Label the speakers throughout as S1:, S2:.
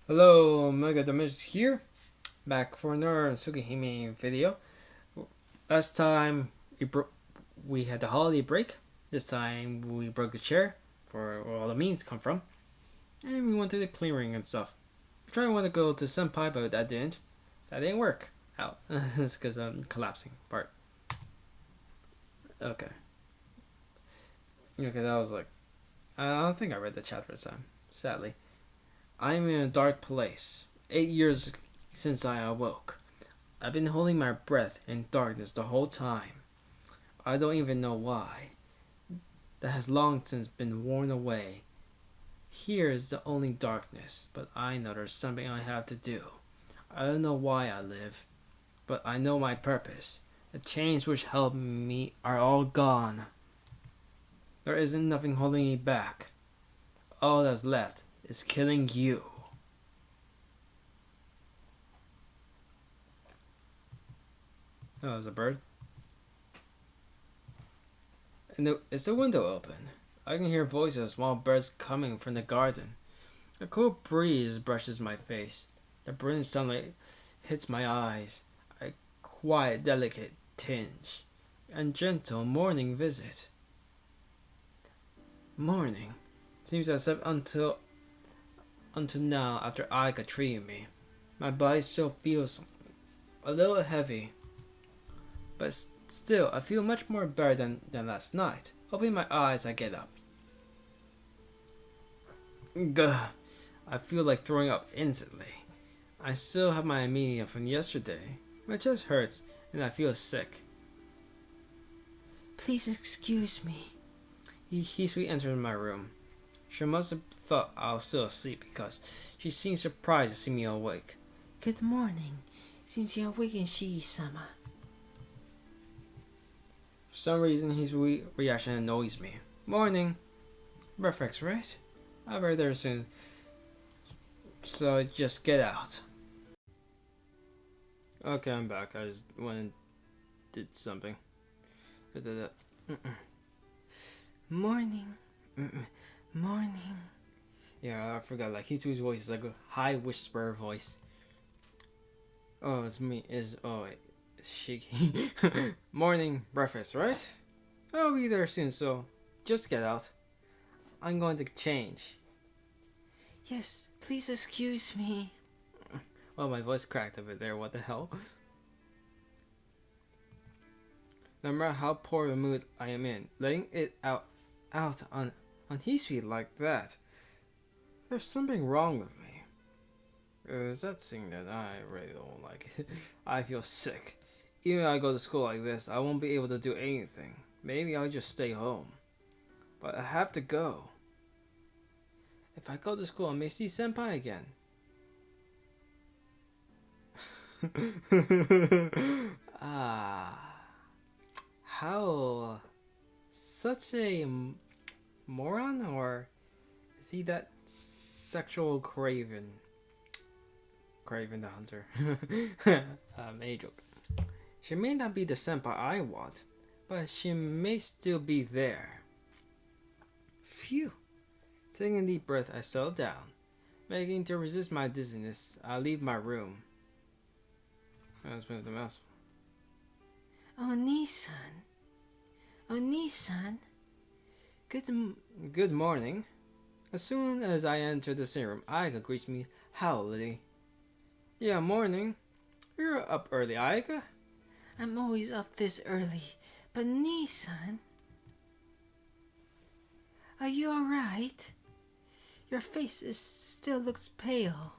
S1: Hello, Mega Damage here, back for another Tsukihime video. Last time we had the holiday break. This time we broke the chair for where all the means come from, and we went to the clearing and stuff. I tried to go to Senpai, but that didn't. That didn't work out. It's because I'm collapsing. Part. Okay. Okay, that was like I don't think I read the chat this time. Sadly, I'm in a dark place. 8 years since I awoke. I've been holding my breath in darkness the whole time. I don't even know why. That has long since been worn away. Here is the only darkness, but I know there's something I have to do. I don't know why I live, but I know my purpose. The chains which held me are all gone. There isn't nothing holding me back. All that's left is killing you. Oh, there's a bird. And is the window open? I can hear voices of small birds coming from the garden. A cool breeze brushes my face. The brilliant sunlight hits my eyes. A quiet, delicate tinge. And gentle morning visit. Morning. Seems as if until now, after Aika treated me, my body still feels a little heavy. But still, I feel much more better than last night. Opening my eyes, I get up. Gah! I feel like throwing up instantly. I still have my anemia from yesterday. My chest hurts, and I feel sick. Please excuse me. Hisui entered my room. She must have thought I was still asleep because she seemed surprised to see me awake. Good morning. Seems you're awake in Shii-sama. For some reason, his reaction annoys me. Morning. Breakfast, right? I'll be there soon. So just get out. Okay, I'm back. I just went and did something. Morning. Morning. Yeah, I forgot. Like, Hisui's voice is like a high whisper voice. Oh, it's me. It's Shiki. Morning breakfast, right? I'll be there soon, so just get out. I'm going to change. Yes, please excuse me. Well, my voice cracked a bit there. What the hell? No matter how poor a mood I am in, letting it out on Hisui like that. There's something wrong with me. Is that thing that I really don't like it. I feel sick. Even if I go to school like this, I won't be able to do anything. Maybe I'll just stay home. But I have to go. If I go to school, I may see Senpai again. How? Such a moron? Or is he that sexual craven? Craven the Hunter. A joke. She may not be the senpai I want, but she may still be there. Phew. Taking a deep breath, I settle down. Making to resist my dizziness, I leave my room. Let's move the mouse. Oni-san. Oni-san. Good morning. As soon as I enter the sitting room, Aika greets me howlily. Yeah, morning. You're up early, Aika. I'm always up this early, but Nissan... Are you alright? Your face still looks pale.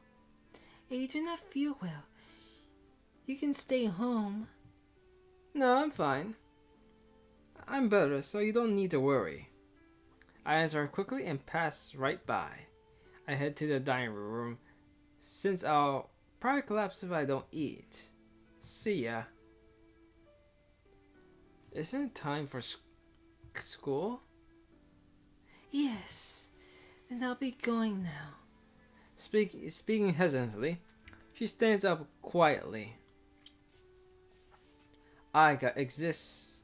S1: If you do not feel well, you can stay home. No, I'm fine. I'm better, so you don't need to worry. I answer her quickly and pass right by. I head to the dining room, since I'll probably collapse if I don't eat. See ya. Isn't it time for school? Yes, then I'll be going now. Speaking hesitantly, she stands up quietly. Aika exists.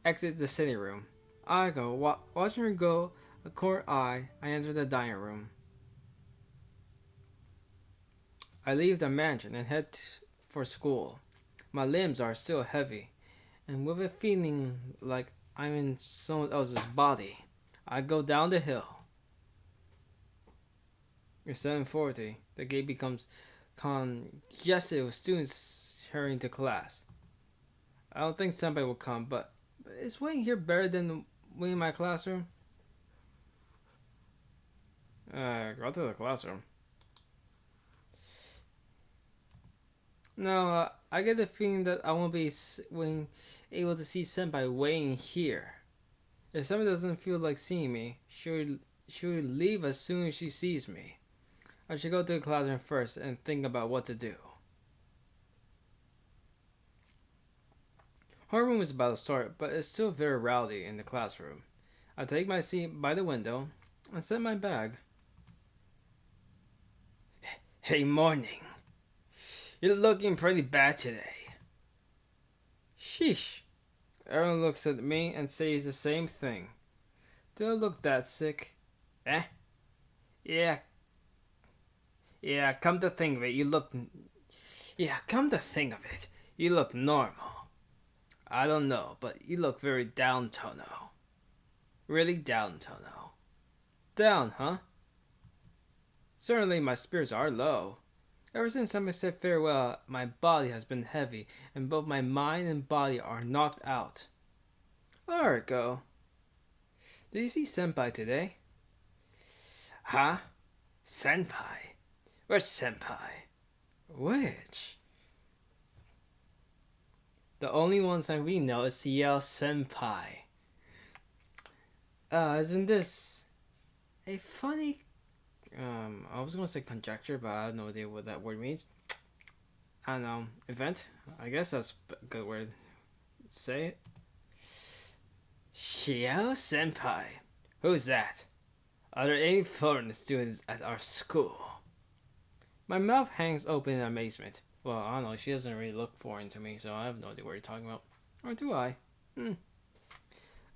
S1: Exit the sitting room. Aika, watching her go A core eye, I enter the dining room. I leave the mansion and head for school. My limbs are still heavy, and with a feeling like I'm in someone else's body, I go down the hill. It's 7:40. The gate becomes congested with students hurrying to class. I don't think somebody will come, but is waiting here better than waiting in my classroom? Go to the classroom. No, I get the feeling that I won't be able to see Senpai waiting here. If somebody doesn't feel like seeing me, she will leave as soon as she sees me. I should go to the classroom first and think about what to do. Homeroom is about to start, but it's still very rowdy in the classroom. I take my seat by the window and set my bag. Hey, morning. You're looking pretty bad today. Sheesh. Everyone looks at me and says the same thing. Do I look that sick? Eh? Yeah. Yeah, come to think of it, you look. Yeah, come to think of it, you look normal. I don't know, but you look very down-tono. Really down-tono. Down, huh? Certainly my spirits are low. Ever since somebody said farewell, my body has been heavy, and both my mind and body are knocked out. Alright, go. Did you see Senpai today? Huh? Senpai? Where's Senpai? Which? The only ones that we know is Ciel Senpai. Isn't this a funny I was gonna say conjecture, but I have no idea what that word means. I don't know. Event? I guess that's a good word to say it. Ciel Senpai. Who's that? Are there any foreign students at our school? My mouth hangs open in amazement. Well, I don't know. She doesn't really look foreign to me, so I have no idea what you're talking about. Or do I?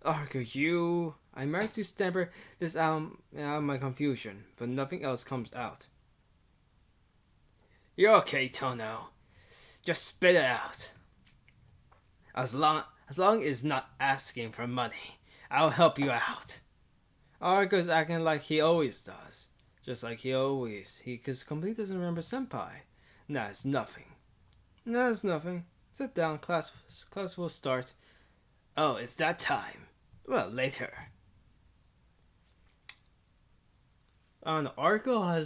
S1: Argo, you. I managed to stammer this out of my confusion, but nothing else comes out. You're okay, Tono. Just spit it out. As long as it's not asking for money, I'll help you out. Argo's acting like he always does. Just like because completely doesn't remember Senpai. Nah, it's nothing. Nah, it's nothing. Sit down, class will start. Oh, it's that time. Well, later. I don't know, Arco I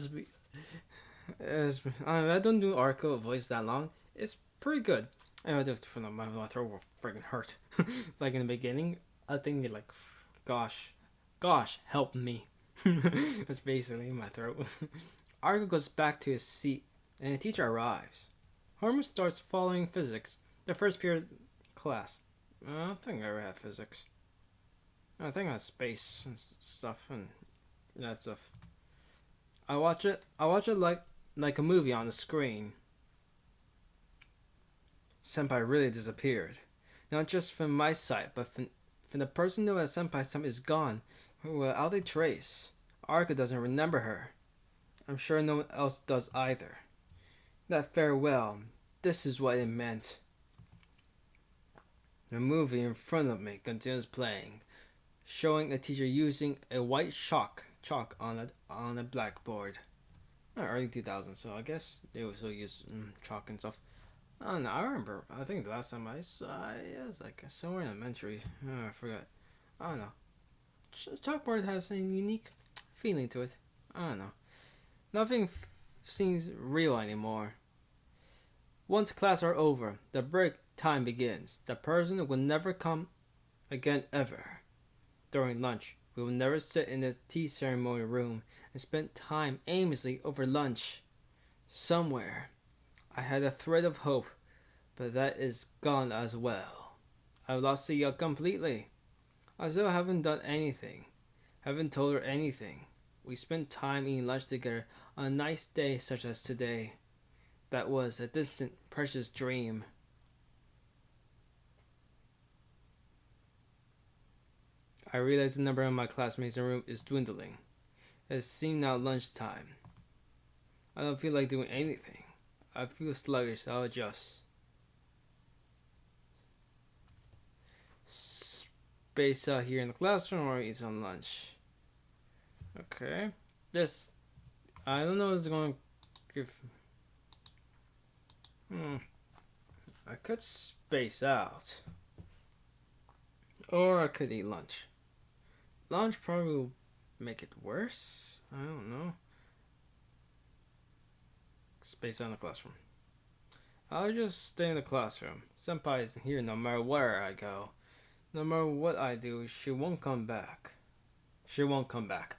S1: don't do Arco voice that long. It's pretty good. I do my throat will freaking hurt. Like in the beginning, I think it like, gosh, help me. That's basically my throat. Argo goes back to his seat, and the teacher arrives. Homer starts following physics, the first period class. I don't think I ever had physics. I think I had space and stuff and that stuff. I watch it like a movie on the screen. Senpai really disappeared. Not just from my sight, but from the person who has Senpai's time is gone, without a trace. Arca doesn't remember her. I'm sure no one else does either. That farewell, this is what it meant. The movie in front of me continues playing, showing a teacher using a white chalk on a blackboard. Early 2000s, so I guess they would still use chalk and stuff. I don't know. I remember. I think the last time I saw it was like somewhere in elementary. I forgot. I don't know. Chalkboard has a unique feeling to it. I don't know. Nothing seems real anymore. Once class are over, the break time begins. The person will never come again ever. During lunch, we will never sit in the tea ceremony room and spend time aimlessly over lunch. Somewhere, I had a thread of hope, but that is gone as well. I've lost Sia completely. I still haven't done anything. Haven't told her anything. We spent time eating lunch together on a nice day such as today. That was a distant, precious dream. I realize the number of my classmates in the room is dwindling. It seems now lunchtime. I don't feel like doing anything. I feel sluggish, so I'll adjust. Space out here in the classroom or eat some lunch. Okay. This, I don't know if it's going to give... I could space out. Or I could eat lunch. Lunch probably will make it worse. I don't know. Space out in the classroom. I'll just stay in the classroom. Senpai isn't here no matter where I go. No matter what I do, she won't come back. She won't come back.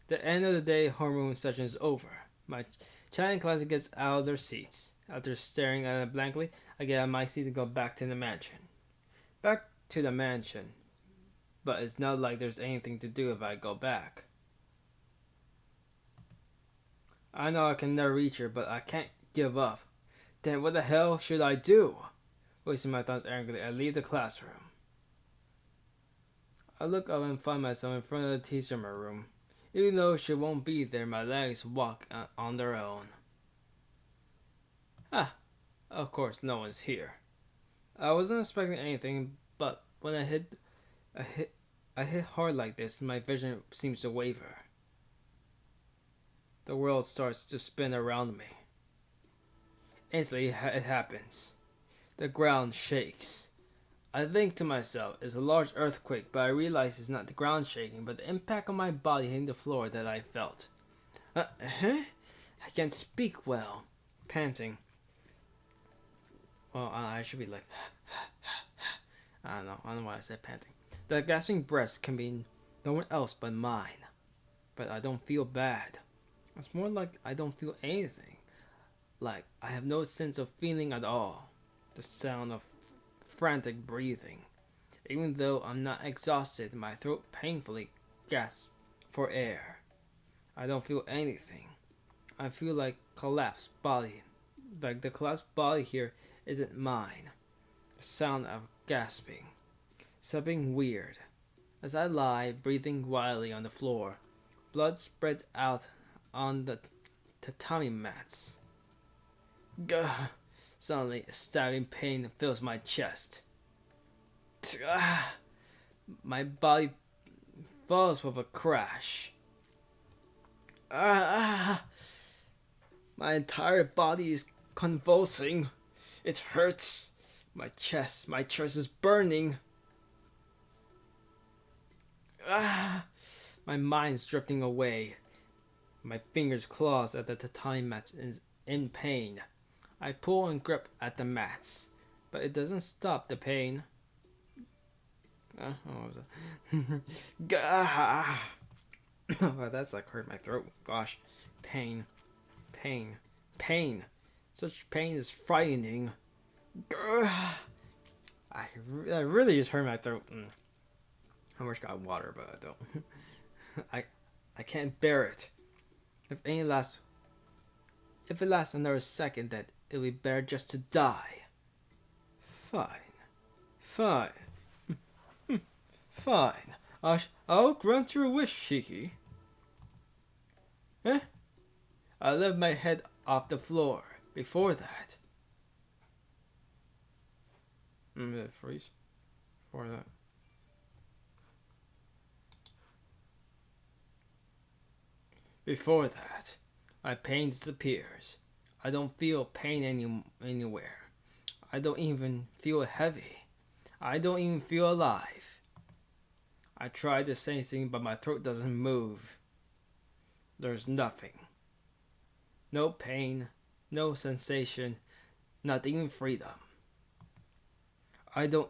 S1: The end of the day homeroom session is over. My chatting class gets out of their seats. After staring at it blankly, I get out of my seat and go back to the mansion. Back to the mansion. But it's not like there's anything to do if I go back. I know I can never reach her, but I can't give up. Then what the hell should I do? Wasting my thoughts angrily, I leave the classroom. I look up and find myself in front of the teacher in my room. Even though she won't be there, my legs walk on their own. Of course, no one's here. I wasn't expecting anything, but when I hit hard like this, my vision seems to waver. The world starts to spin around me. Instantly, it happens. The ground shakes. I think to myself, it's a large earthquake, but I realize it's not the ground shaking, but the impact on my body hitting the floor that I felt. I can't speak well. Panting. Well, I should be like... I don't know why I said panting. The gasping breaths can be no one else but mine. But I don't feel bad. It's more like I don't feel anything. Like I have no sense of feeling at all. The sound of frantic breathing. Even though I'm not exhausted, my throat painfully gasps for air. I don't feel anything. I feel like collapsed body. Like the collapsed body here isn't mine. The sound of gasping. Something weird. As I lie, breathing wildly on the floor, blood spreads out on the tatami mats. Gah! Suddenly, a stabbing pain fills my chest. My body falls with a crash. My entire body is convulsing. It hurts. My chest is burning. My mind's drifting away. My fingers claws at the tatami mats in pain. I pull and grip at the mats, but it doesn't stop the pain. What was that? Oh, that's like hurt my throat. Gosh. Pain. Such pain is frightening. I really just hurt my throat. I wish I got water, but I don't. I can't bear it. If it lasts another second, then it'll be better just to die. Fine. I'll grant your wish, Shiki. I lift my head off the floor. Before that. Did it freeze? Before that. Before that, my pain disappears. I don't feel pain anywhere. I don't even feel heavy. I don't even feel alive. I try to say something, but my throat doesn't move. There's nothing. No pain, no sensation, not even freedom. I don't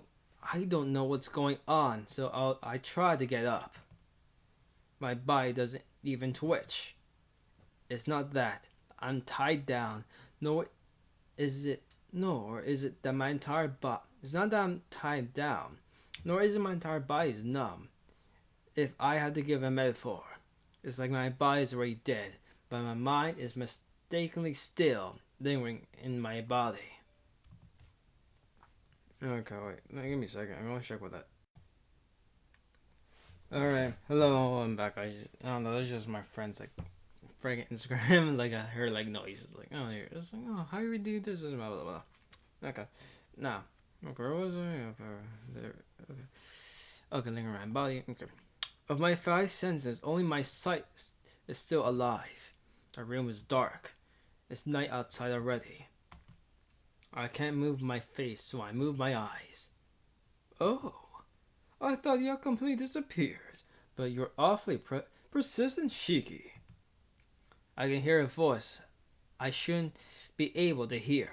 S1: know what's going on, so I try to get up. My body doesn't even twitch. It's not that I'm tied down, nor is it that my entire body. It's not that I'm tied down, nor is it my entire body is numb. If I had to give a metaphor, it's like my body is already dead, but my mind is mistakenly still, lingering in my body. Okay, wait. Now, give me a second. I'm gonna check with that. All right, hello, I'm back. I don't know. That's just my friends like freaking Instagram. Like I heard like noises. Like oh, here. It's like oh, how do we do this? And blah blah blah. Okay, now. Okay, what was I? Okay, there. Okay, okay, lingering around body. Okay, of my five senses, only my sight is still alive. The room is dark. It's night outside already. I can't move my face, so I move my eyes. Oh, I thought you had completely disappeared, but you're awfully persistent, Shiki. I can hear a voice I shouldn't be able to hear.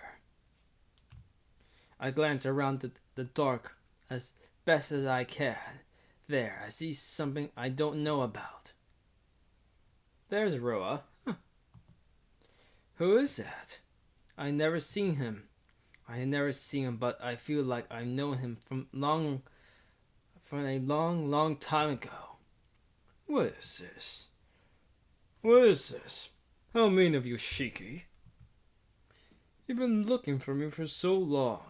S1: I glance around the dark as best as I can. There, I see something I don't know about. There's Roa. Huh. Who is that? I never seen him. I had never seen him, but I feel like I've known him from a long, long time ago. What is this? What is this? How mean of you, Shiki. You've been looking for me for so long.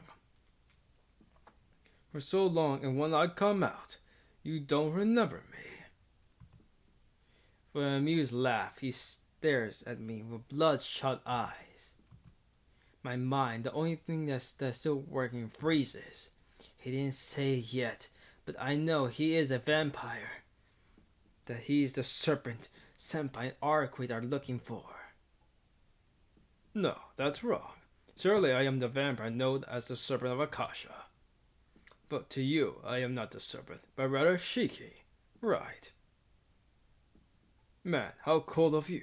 S1: For so long, and when I come out, you don't remember me. With an amused laugh, he stares at me with bloodshot eyes. My mind, the only thing that's still working, freezes. He didn't say it yet, but I know he is a vampire. That he is the serpent Senpai and Arquid are looking for. No, that's wrong. Surely I am the vampire known as the Serpent of Akasha. But to you, I am not the serpent, but rather Shiki. Right. Man, how cold of you.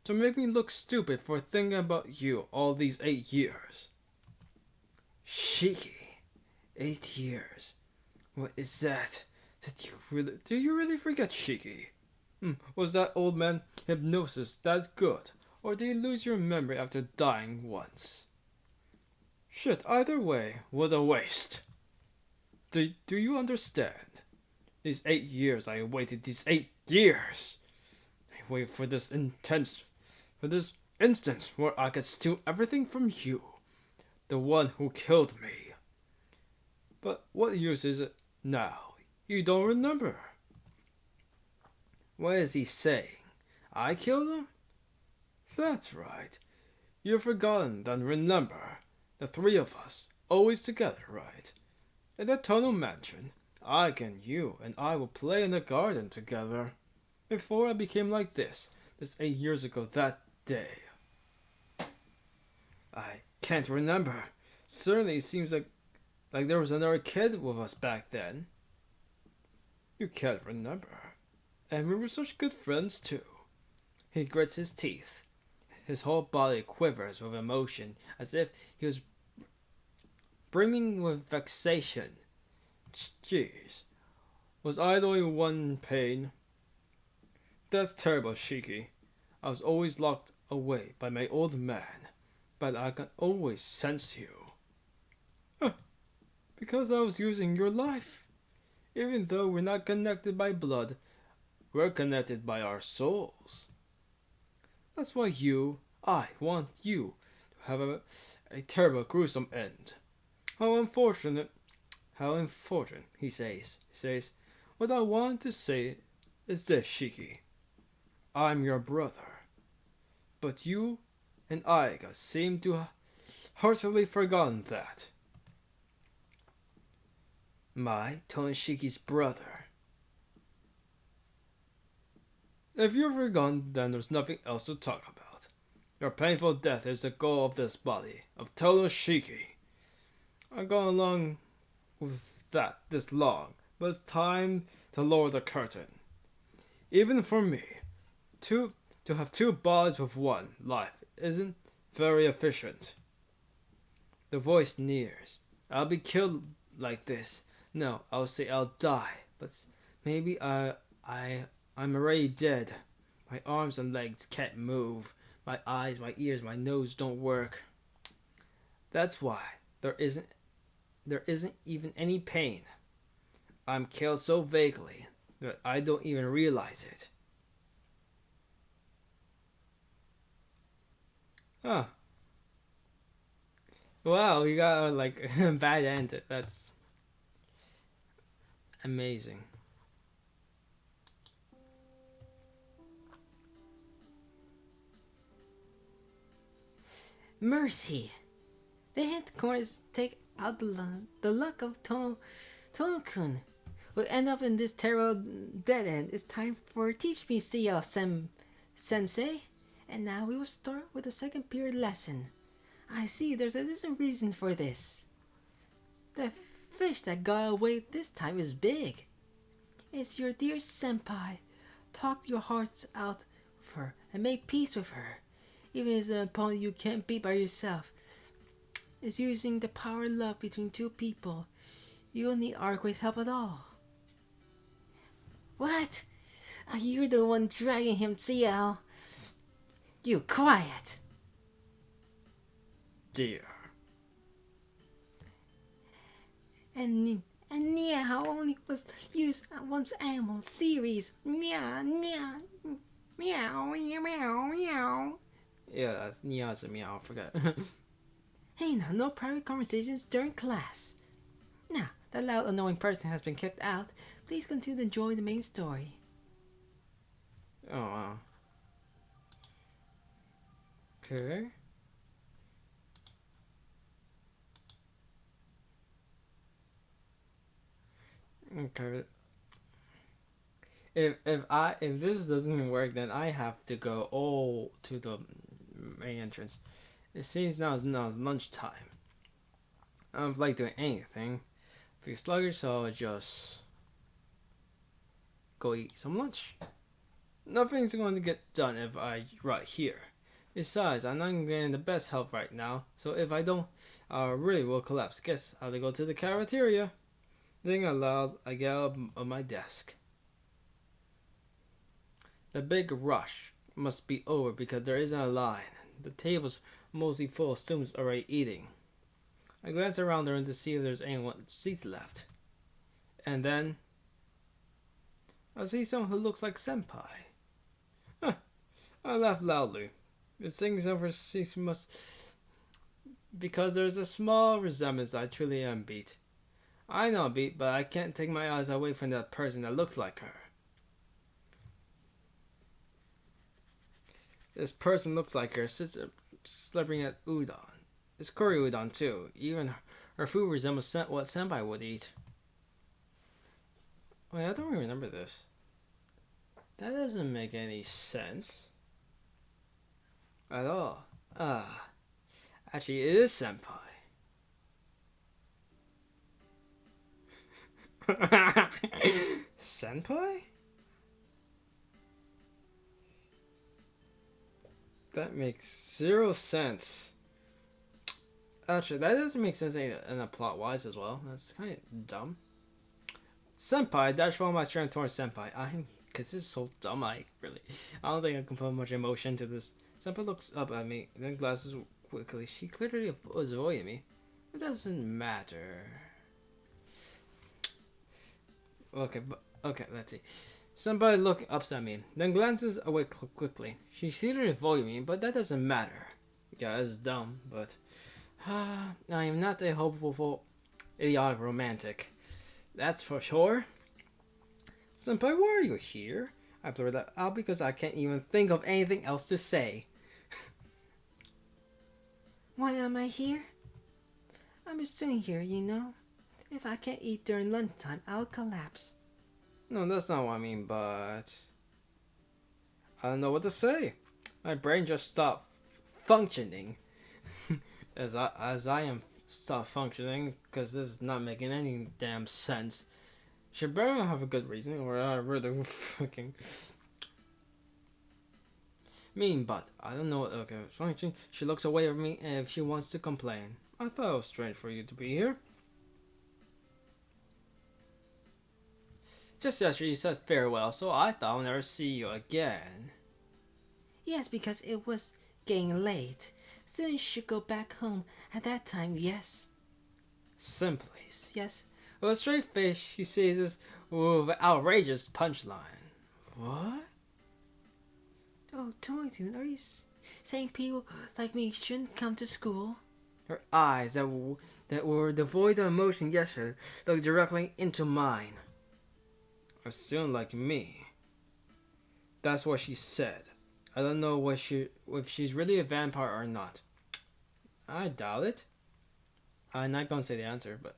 S1: To make me look stupid for thinking about you all these 8 years. Shiki. 8 years. What is that? Did you really forget Shiki? Was that old man hypnosis that good? Or did you lose your memory after dying once? Shit, either way, what a waste. Do you understand? These 8 years I waited, these 8 years! I waited for this instance where I could steal everything from you, the one who killed me. But what use is it now? You don't remember. What is he saying? I killed him? That's right. You've forgotten, then remember. The three of us, always together, right? In that tunnel mansion, you and I will play in the garden together. Before I became like this 8 years ago that day. I can't remember. Certainly it seems like there was another kid with us back then. You can't remember. And we were such good friends too. He grits his teeth. His whole body quivers with emotion, as if he was brimming with vexation. Jeez. Was I the only one in pain? That's terrible, Shiki. I was always locked away by my old man, but I can always sense you. Huh. Because I was using your life. Even though we're not connected by blood, we're connected by our souls. That's why I want you to have a terrible, gruesome end. How unfortunate, he says. What I want to say is this, Shiki. I'm your brother. But you and I seem to have heartily forgotten that. Tonoshiki's brother. If you're forgotten, then there's nothing else to talk about. Your painful death is the goal of this body, of Tonoshiki. I've gone along with that this long, but it's time to lower the curtain. Even for me, to have two bodies with one life isn't very efficient. The voice nears. I'll be killed like this. No, I'll say I'll die, but maybe I'm already dead. My arms and legs can't move. My eyes, my ears, my nose don't work. That's why there isn't even any pain. I'm killed so vaguely that I don't even realize it. Huh. Wow, you got like a bad end. That's amazing.
S2: Mercy! The hint course take out the luck of Tono-kun. We'll end up in this terrible dead end. It's time for Teach Me Ciel Sensei. And now we will start with the second period lesson. I see there's a decent reason for this. The fish that got away this time is big. It's your dear senpai. Talk your hearts out with her and make peace with her. Even as an opponent you can't beat by yourself. It's using the power of love between two people. You don't need Arquade's help at all. What? You're the one dragging him, Ciel. You quiet.
S1: Dear.
S2: And Nia only was used once animal series. Meow, meow, meow, meow, meow.
S1: Yeah, Nia is a meow, I forgot.
S2: Hey now, no private conversations during class. Now, that loud annoying person has been kicked out. Please continue to enjoy the main story.
S1: Oh, wow. Okay. Okay. If this doesn't work, then I have to go all to the main entrance. It seems now is lunchtime. I don't like doing anything. Feel sluggish, so I'll just go eat some lunch. Nothing's going to get done if I right here. Besides, I'm not getting the best health right now, so if I don't, I really will collapse. Guess I'll have to go to the cafeteria. Thinking aloud, I get up on my desk. The big rush must be over because there isn't a line. The table's mostly full of students already eating. I glance around the room to see if there's anyone seats left. And then I see someone who looks like Senpai. I laugh loudly. This thing over seats must because there's a small resemblance. I truly am beat. I know I'm beat, but I can't take my eyes away from that person that looks like her. This person looks like her, sits slurping at udon. It's curry udon too. Even her food resembles what Senpai would eat. Wait, I don't really remember this. That doesn't make any sense. At all. Actually it is Senpai. Senpai? That makes 0 sense. Actually, that doesn't make sense in a plot wise as well. That's kind of dumb. Senpai, dash all my strength towards Senpai. Cause this is so dumb. I don't think I can put much emotion to this. Senpai looks up at me, then glances quickly. She clearly was avoiding me. It doesn't matter. Okay, let's see. Somebody look up at me, then glances away quickly. She clearly avoided me, but that doesn't matter. Yeah, it's dumb, but I am not a hopeful, idiotic romantic. That's for sure. Senpai, why are you here? I blurred that out because I can't even think of anything else to say.
S2: Why am I here? I'm a student here, you know. If I can't eat during lunchtime, I'll collapse.
S1: No, that's not what I mean, but I don't know what to say. My brain just stopped functioning. as I am stopped functioning, because this is not making any damn sense. She better have a good reason, or I really fucking mean. But I don't know. Okay, function. She looks away from me, and if she wants to complain, I thought it was strange for you to be here. Just yesterday you said farewell, so I thought I'll never see you again.
S2: Yes, because it was getting late. Students should go back home at that time, yes.
S1: Simply.
S2: Yes.
S1: With a straight face, she says this with an outrageous punchline. What?
S2: Oh, Toy-Tune, are you saying people like me shouldn't come to school?
S1: Her eyes that were devoid of emotion yesterday looked directly into mine. A student like me. That's what she said. I don't know if she's really a vampire or not. I doubt it. I'm not gonna say the answer, but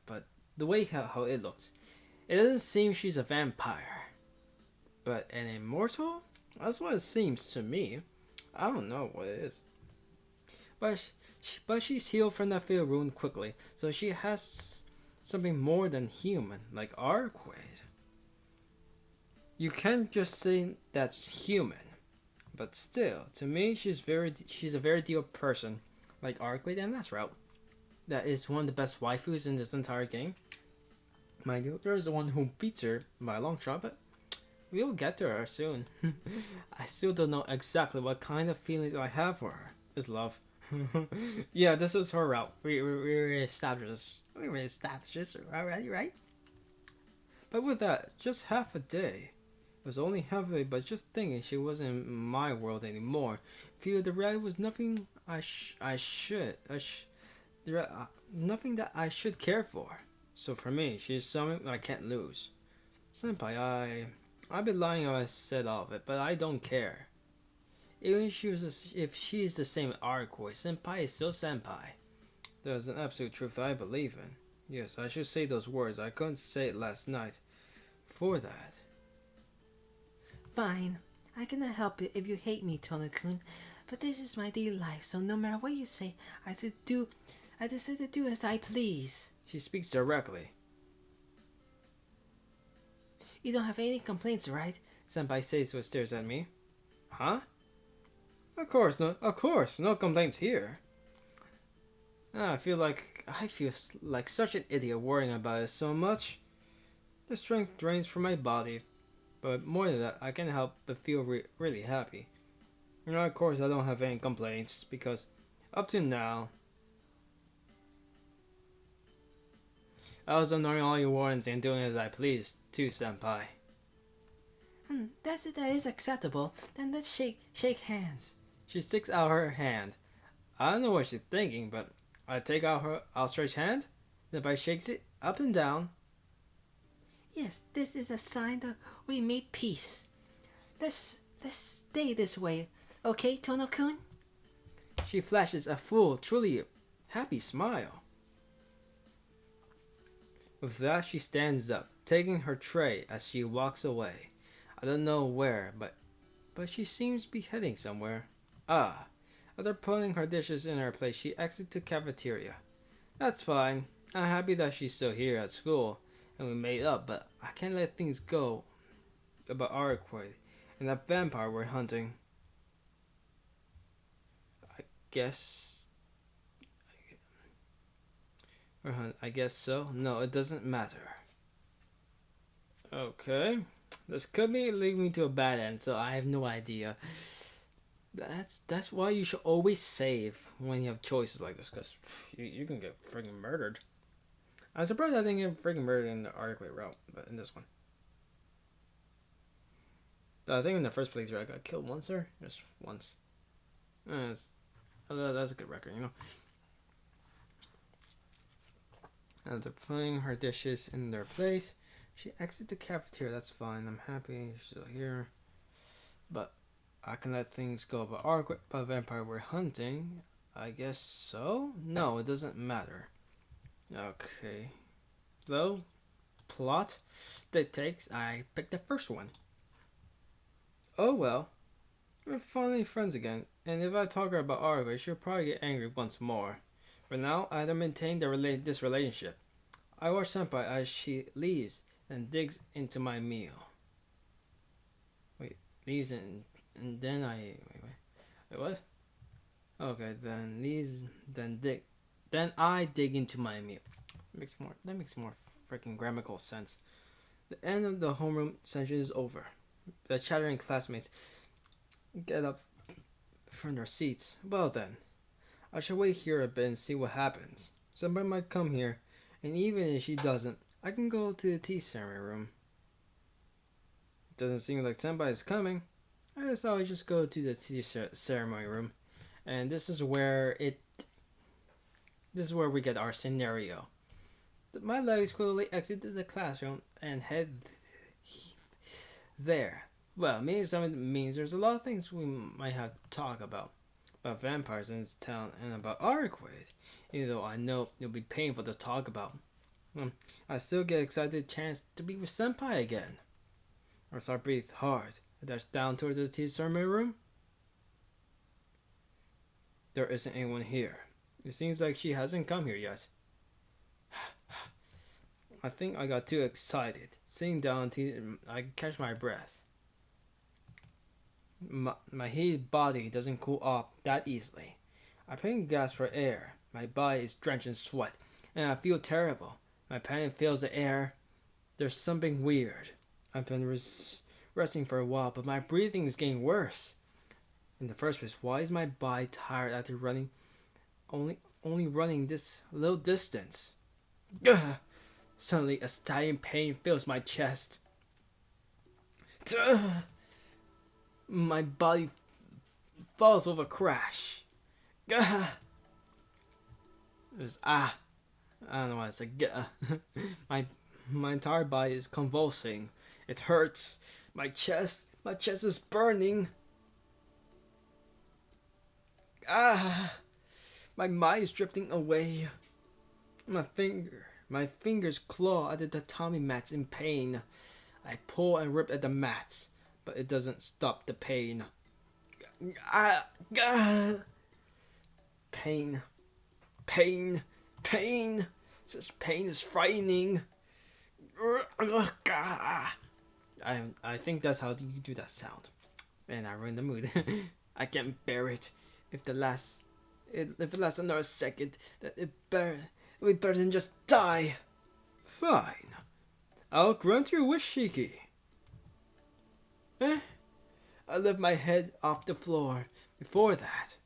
S1: but the way how it looks, it doesn't seem she's a vampire, but an immortal. That's what it seems to me. I don't know what it is, but but she's healed from that fatal wound quickly, so she has something more than human, like Arquaid. You can't just say that's human, but still, to me, she's a very deal person, like Arquaid and that's route. That is one of the best waifus in this entire game. Mind you, there is the one who beats her by a long shot, but we'll get to her soon. I still don't know exactly what kind of feelings I have for her. It's love. Yeah, this is her route. We established this. We established this already, right? But with that, just half a day. It was only half a day, but just thinking she wasn't in my world anymore. Feel the reality was nothing nothing that I should care for. So for me, she's something I can't lose. Senpai, I'd be lying if I said all of it, but I don't care. Even if she is the same Arquois, Senpai is still Senpai. There's an absolute truth I believe in. Yes, I should say those words. I couldn't say it last night. For that.
S2: Fine. I cannot help it if you hate me, Tono-kun. But this is my daily life, so no matter what you say, I decide to do as I please.
S1: She speaks directly.
S2: You don't have any complaints, right?
S1: Senpai says what stares at me. Huh? Of course, no complaints here. I feel like such an idiot worrying about it so much. The strength drains from my body, but more than that, I can't help but feel really happy. Of course, I don't have any complaints because up to now, I was ignoring all your warnings and doing as I pleased, too, Senpai.
S2: That is acceptable. Then let's shake hands.
S1: She sticks out her hand. I don't know what she's thinking, but I take out her outstretched hand. Senpai shakes it up and down.
S2: Yes, this is a sign that we made peace. Let's stay this way, okay, Tono-kun?
S1: She flashes a full, truly happy smile. With that, she stands up, taking her tray as she walks away. I don't know where, but she seems to be heading somewhere. After putting her dishes in her plate, she exits the cafeteria. That's fine. I'm happy that she's still here at school, and we made up, but I can't let things go about Arquoid and that vampire we're hunting. I guess so. No, it doesn't matter. Okay. This could be leading me to a bad end, so I have no idea. That's why you should always save when you have choices like this, because you can get friggin' murdered. I'm surprised I didn't get friggin' murdered in the Arquoid route, but in this one. I think in the first playthrough I got killed once there. Just once. That's a good record, you know. After putting her dishes in their place, she exits the cafeteria. That's fine. I'm happy she's still here. But I can let things go about Arquoid, but vampire we're hunting. I guess so? No, it doesn't matter. Okay. Though, plot that takes, I picked the first one. Oh well. We're finally friends again, and if I talk about Arquoid, she'll probably get angry once more. For now, I had to maintain this relationship. I watch Senpai as she leaves and digs into my meal. Wait, leaves and then wait, what? Okay, then I dig into my meal. That makes more freaking grammatical sense. The end of the homeroom session is over. The chattering classmates get up from their seats. Well then, I shall wait here a bit and see what happens. Somebody might come here, and even if she doesn't, I can go to the tea ceremony room. It doesn't seem like Senpai is coming. I guess I'll just go to the tea ceremony room, and this is where we get our scenario. My legs quickly exited the classroom and head there. Well, means there's a lot of things we might have to talk about. about vampires in this town and about Arquid, even though I know it'll be painful to talk about. I still get excited chance to be with Senpai again. As I breathe hard, I dash down towards the tea ceremony room. There isn't anyone here. It seems like she hasn't come here yet. I think I got too excited. Sitting down, I catch my breath. My heated body doesn't cool off that easily. I panic gasp for air. My body is drenched in sweat, and I feel terrible. My panic fills the air. There's something weird. I've been resting for a while, but my breathing is getting worse. In the first place, why is my body tired after running? Only running this little distance. Ugh. Suddenly, a stabbing pain fills my chest. Ugh. My body falls with a crash. Ugh. There's I don't know why I said my entire body is convulsing. It hurts. My chest is burning. My mind is drifting away. My fingers claw at the tatami mats in pain. I pull and rip at the mats, but it doesn't stop the pain. Pain. Such pain is frightening. I think that's how you do that sound. Man, I ruined the mood. I can't bear it. If it lasts another second, it would be better than just die. Fine. I'll grant your wish, Shiki. I lift my head off the floor. Before that.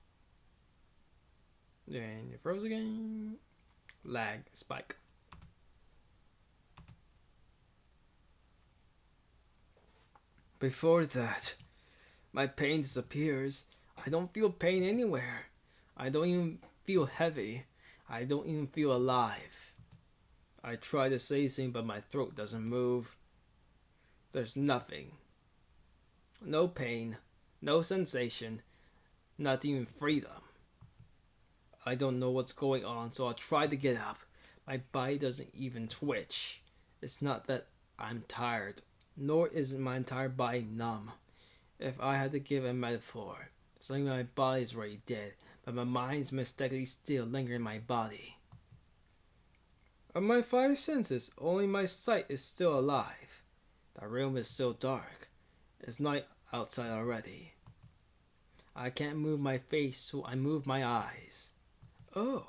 S1: Then you froze again. Lag spike. Before that, my pain disappears. I don't feel pain anywhere. I don't even feel heavy. I don't even feel alive. I try to say something, but my throat doesn't move. There's nothing. No pain. No sensation. Not even freedom. I don't know what's going on, so I'll try to get up. My body doesn't even twitch. It's not that I'm tired, nor is my entire body numb. If I had to give a metaphor, it's like my body is already dead, but my mind's mistakenly still lingering in my body. Of my five senses, only my sight is still alive. The room is still dark. It's night outside already. I can't move my face, so I move my eyes. Oh,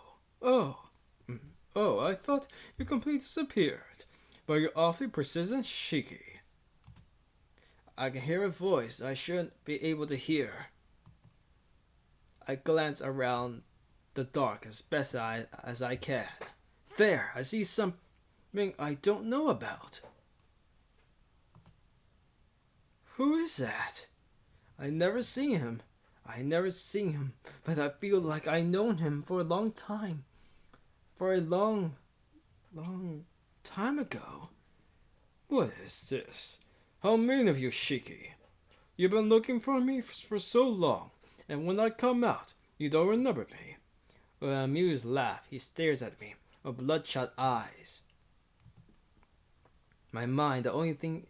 S1: I thought you completely disappeared, but you're awfully persistent, Shiki. I can hear a voice I shouldn't be able to hear. I glance around the dark as best as I can. There, I see something I don't know about. Who is that? I never seen him, but I feel like I've known him for a long time. For a long time ago. What is this? How mean of you, Shiki. You've been looking for me for so long, and when I come out, you don't remember me. With an amused laugh, he stares at me with bloodshot eyes. My mind, the only thing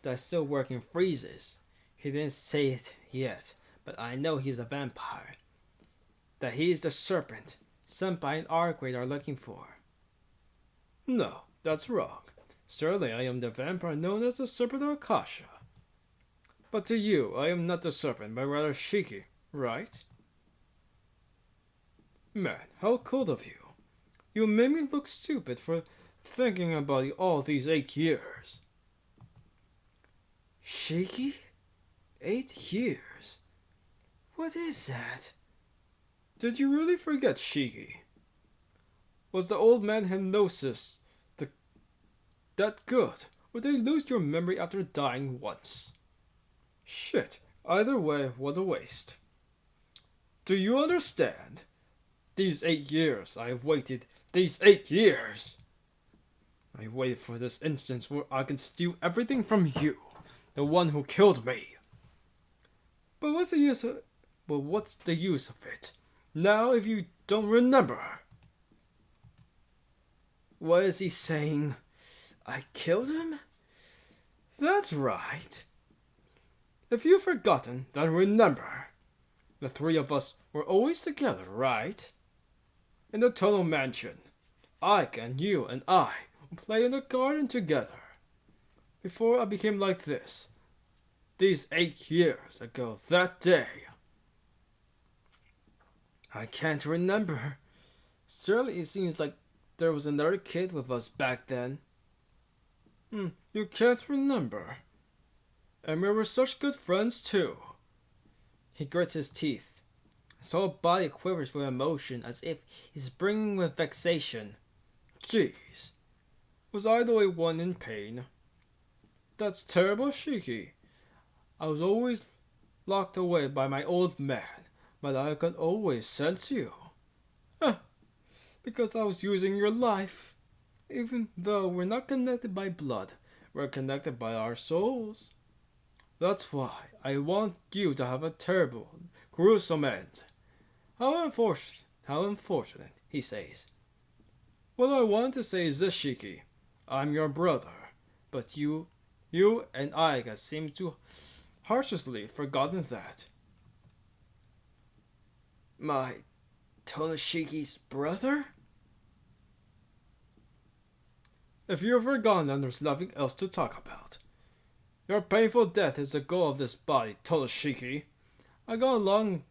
S1: that's still working, freezes. He didn't say it yet, but I know he's a vampire. That he is the serpent Senpai and Arquid are looking for. No, that's wrong. Certainly I am the vampire known as the Serpent of Akasha. But to you, I am not the serpent, but rather Shiki, right? Man, how cold of you. You made me look stupid for thinking about you all these 8 years. Shiki? 8 years? What is that? Did you really forget, Shiki? Was the old man hypnosis that good, or did you lose your memory after dying once? Shit, either way, what a waste. Do you understand? These 8 years I have waited, these 8 years! I waited for this instance where I can steal everything from you, the one who killed me. But what's the use But what's the use of it? Now if you don't remember. What is he saying? I killed him? That's right. If you've forgotten, then remember. The three of us were always together, right? In the tunnel mansion. Ike and you and I would play in the garden together. Before I became like this. These 8 years ago that day. I can't remember. Certainly it seems like there was another kid with us back then. You can't remember. And we were such good friends too. He grits his teeth. His whole body quivers with emotion as if he's brimming with vexation. Jeez. Was I the only one in pain? That's terrible, Shiki. I was always locked away by my old man, but I could always sense you. Because I was using your life. Even though we're not connected by blood, we're connected by our souls. That's why I want you to have a terrible, gruesome end. How unfortunate, he says. What I want to say is this, Shiki. I'm your brother, but you and Aiga seem to harshly forgotten that. My Tonoshiki's brother? If you've forgotten, then there's nothing else to talk about. Your painful death is the goal of this body, Tonoshiki. I got along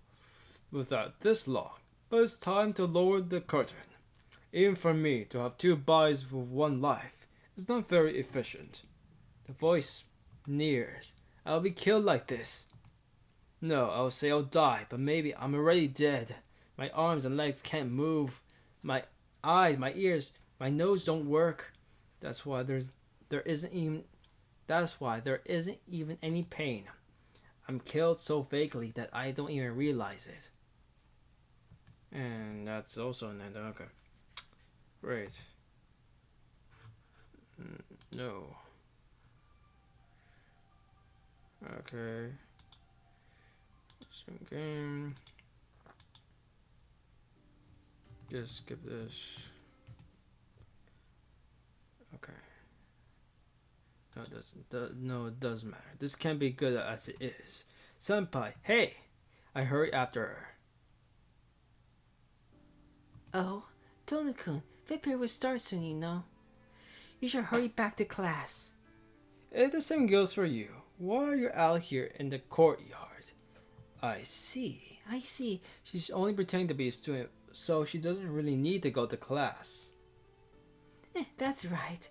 S1: with that this long, but it's time to lower the curtain. Even for me, to have 2 bodies with 1 life is not very efficient. The voice nears. I'll be killed like this. No, I'll say I'll die, but maybe I'm already dead. My arms and legs can't move. My eyes, my ears, my nose don't work. That's why there isn't even any pain. I'm killed so vaguely that I don't even realize it. And that's also an end. Okay. Great. No. Okay. Some game. Just skip this. Okay. No, it doesn't. No, it doesn't matter. This can't be good as it is. Senpai, hey! I hurry after her.
S2: Oh, Tona-kun, the period will start soon, you know. You should hurry back to class.
S1: The same goes for you. Why are you out here in the courtyard? I see. She's only pretending to be a student, so she doesn't really need to go to class.
S2: That's right.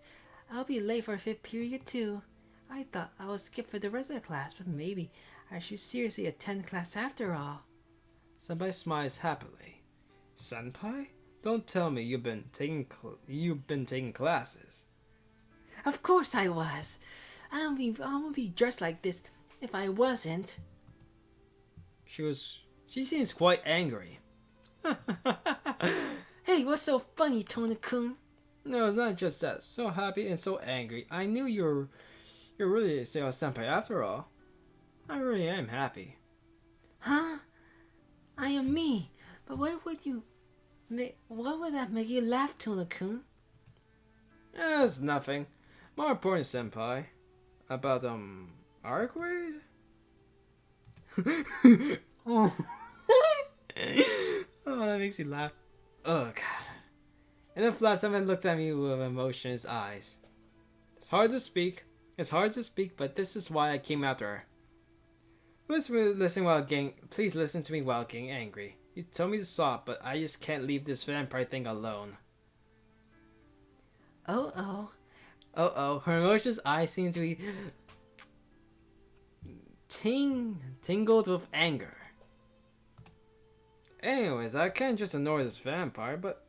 S2: I'll be late for 5th period too. I thought I would skip for the rest of the class, but maybe I should seriously attend class after all.
S1: Senpai smiles happily. Senpai? Don't tell me you've been taking classes.
S2: Of course I was. I wouldn't be dressed like this if I wasn't.
S1: She seems quite angry.
S2: Hey, what's so funny, Tona-kun?
S1: No, it's not just that. So happy and so angry. I knew you're really a Ciel senpai after all. I really am happy.
S2: Huh? I am me. But what would that make you laugh, Tona-kun?
S1: It's nothing. More important, senpai. About our grade? Oh, that makes you laugh. Ugh. And then flash and looked at me with emotion in his eyes. It's hard to speak, but this is why I came after her. Please listen to me while getting angry. You told me to stop, but I just can't leave this vampire thing alone.
S2: Oh.
S1: Her emotions eyes seem to be tingled with anger. Anyways, I can't just ignore this vampire, but...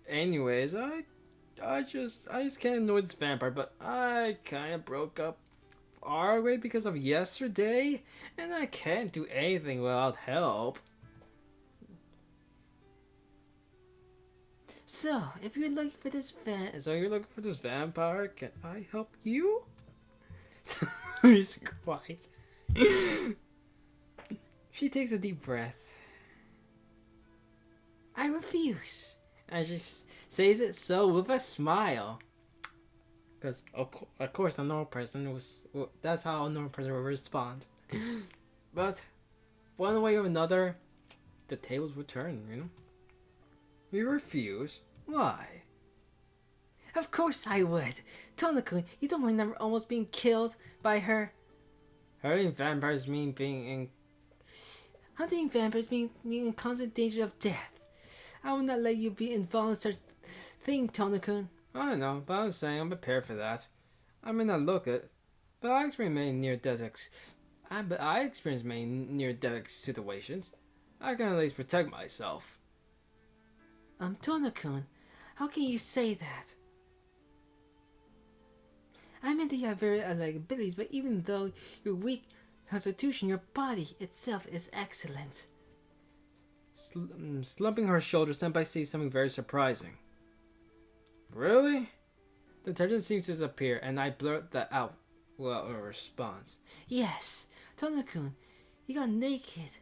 S1: Anyways, I just can't ignore this vampire, but I kinda broke up far away because of yesterday, and I can't do anything without help.
S2: So, if you're looking for this
S1: vampire, can I help you? He's quiet.
S2: She takes a deep breath. I refuse.
S1: And she says it so with a smile. Because, of course, a normal person that's how a normal person would respond. But, one way or another, the tables would turn, you know? You refuse? Why?
S2: Of course I would. Tono-kun, you don't remember almost being killed by her?
S1: Hurting vampires mean being in...
S2: Hunting vampires mean in constant danger of death. I will not let you be involved in such thing, Tono-kun.
S1: I know, but I'm saying I'm prepared for that. I may not look it, but I experience many near-death situations. I can at least protect myself.
S2: Tono-kun, how can you say that? I meant that you have very like abilities, but even though you're weak constitution, your body itself is excellent.
S1: Slumping her shoulders, Senpai sees something very surprising. Really? The tension seems to disappear, and I blurt that out without a response.
S2: Yes, Tono-kun, you got naked.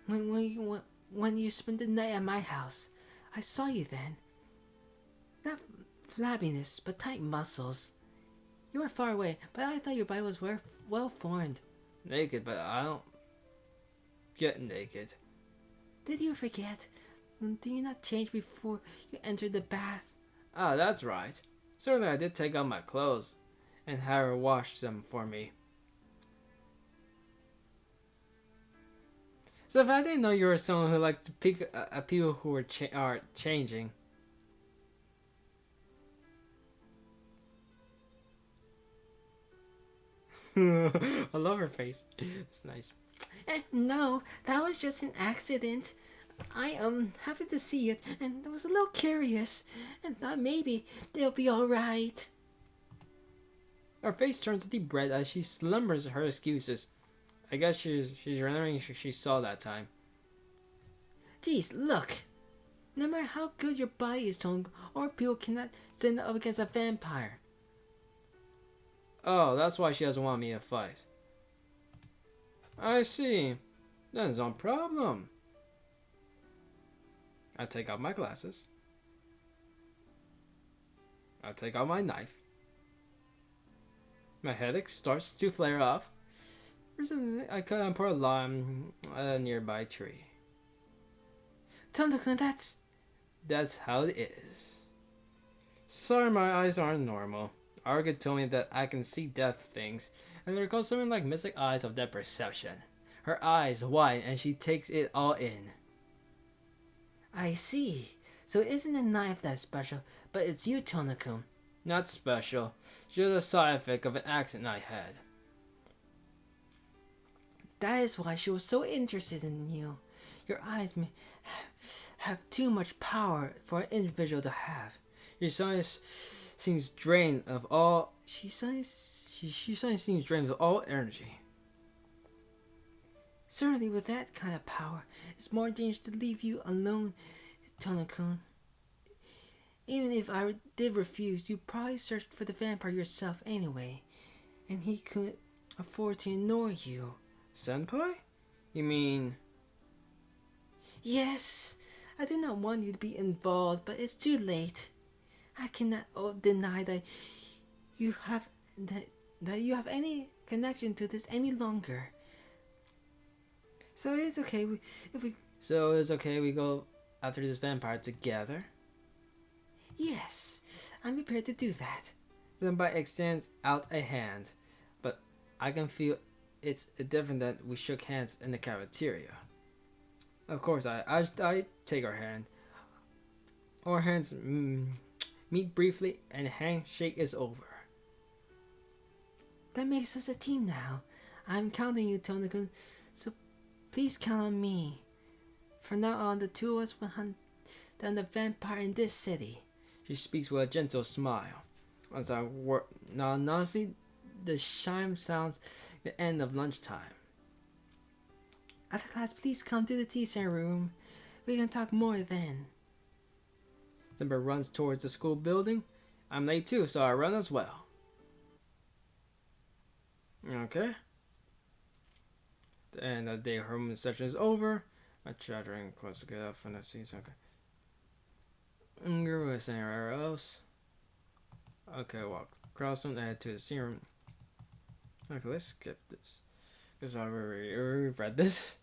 S2: When you spent the night at my house, I saw you then. Not flabbiness, but tight muscles. You were far away, but I thought your body was well formed.
S1: Naked, but I don't get naked.
S2: Did you forget? Do you not change before you enter the bath?
S1: Ah, that's right. Certainly I did take out my clothes and have her wash them for me. So if I didn't know you were someone who liked to pick at people who are changing. I love her face. It's nice.
S2: No, that was just an accident. I am happy to see it, and I was a little curious, and thought maybe they'll be alright.
S1: Her face turns a deep red as she slumbers her excuses. I guess she's remembering she saw that time.
S2: Jeez, look. No matter how good your body is, Tone, or people cannot stand up against a vampire.
S1: Oh, that's why she doesn't want me to fight. I see. That's no problem. I take out my glasses. I take out my knife. My headache starts to flare up. I cut and pour a lime at a nearby tree.
S2: Tono-kun,
S1: That's how it is. Sorry, my eyes aren't normal. Arga told me that I can see death things, and I recall something like mystic eyes of death perception. Her eyes wide, and she takes it all in.
S2: I see. So it isn't a knife that's special, but it's you, Tono-kun.
S1: Not special. Just a side effect of an accident I had.
S2: That is why she was so interested in you. Your eyes may have too much power for an individual to have.
S1: Your science seems drained of all. She seems drained of all energy.
S2: Certainly, with that kind of power, it's more dangerous to leave you alone, Tono-kun. Even if I did refuse, you'd probably search for the vampire yourself anyway, and he couldn't afford to ignore you.
S1: Senpai? You mean...
S2: Yes, I do not want you to be involved, but it's too late. I cannot deny that you have any connection to this any longer. So it's okay
S1: So it's okay we go after this vampire together?
S2: Yes, I'm prepared to do that.
S1: Senpai extends out a hand, but I can feel it's different that we shook hands in the cafeteria. Of course, I take her hand. Our hands meet briefly, and the handshake is over.
S2: That makes us a team now. I'm counting you, Tono-kun, so please count on me. From now on, the two of us will hunt down the vampire in this city.
S1: She speaks with a gentle smile. As I work, now honestly, the chime sounds the end of lunchtime.
S2: After class, please come to the tea center room. We can talk more then.
S1: Senpai runs towards the school building. I'm late too, so I run as well. Okay. And the day home session is over. I try drawing close to get up and I see okay. Girl was anywhere else. Okay, walk across them and head to the serum. Okay, let's skip this. Because I already read this.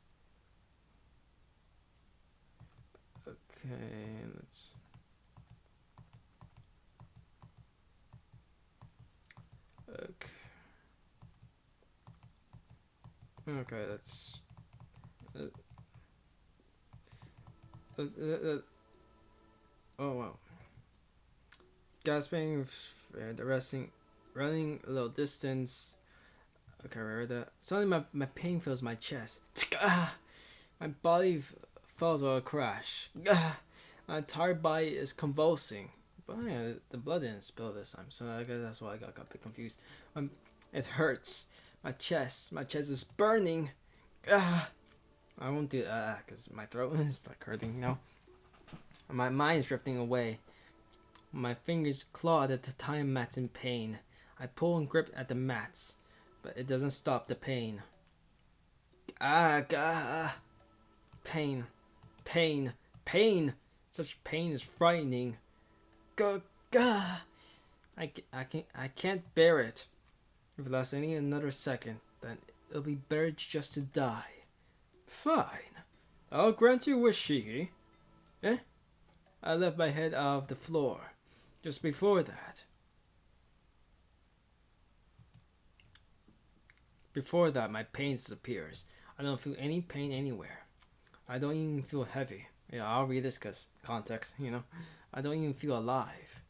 S1: Okay, let's. Okay. Okay, let's. Oh wow. Gasping and arresting, running a little distance. Okay, remember that. Suddenly, my pain fills my chest. My body falls with a crash. My entire body is convulsing. But yeah, the blood didn't spill this time, so I guess that's why I got a bit confused. It hurts. My chest is burning. I won't do that because my throat is like hurting now. My mind is drifting away. My fingers clawed at the time mats in pain. I pull and grip at the mats, but it doesn't stop the pain. Pain, pain, pain. Such pain is frightening. I can't bear it. If it lasts another second, then it'll be better just to die. Fine. I'll grant your wish, Shiki. Eh? I left my head out of the floor. Just before that. My pain disappears. I don't feel any pain anywhere. I don't even feel heavy. Yeah, I'll read this because context, I don't even feel alive.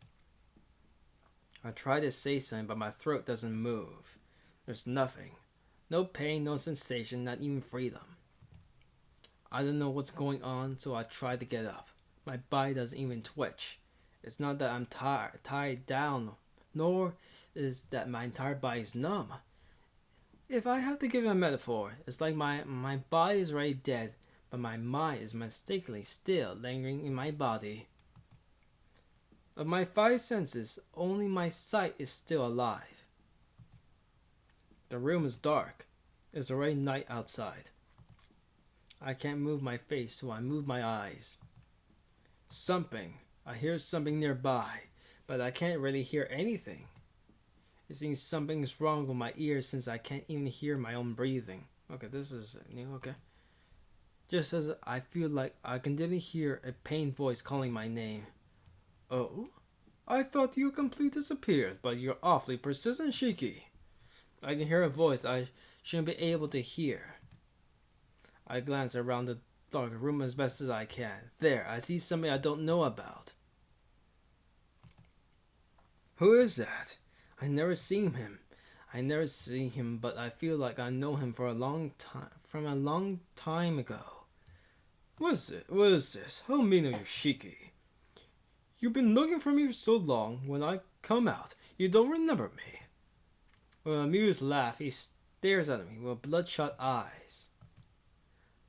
S1: I try to say something, but my throat doesn't move. There's nothing. No pain, no sensation, not even freedom. I don't know what's going on, so I try to get up. My body doesn't even twitch. It's not that I'm tied down, nor is that my entire body is numb. If I have to give a metaphor, it's like my body is already dead, but my mind is mistakenly still lingering in my body. Of my 5 senses, only my sight is still alive. The room is dark. It's already night outside. I can't move my face, so I move my eyes. I hear something nearby, but I can't really hear anything. It seems something's wrong with my ears since I can't even hear my own breathing. Okay, this is new, okay. Just as I feel like I can dimly hear a pained voice calling my name. Oh? I thought you completely disappeared, but you're awfully persistent, Shiki. I can hear a voice I shouldn't be able to hear. I glance around the dark room as best as I can. There, I see something I don't know about. Who is that? I never seen him, but I feel like I know him from a long time ago. What is this? How mean of you, Shiki? You've been looking for me for so long. When I come out, you don't remember me. With an amused laugh, he stares at me with bloodshot eyes.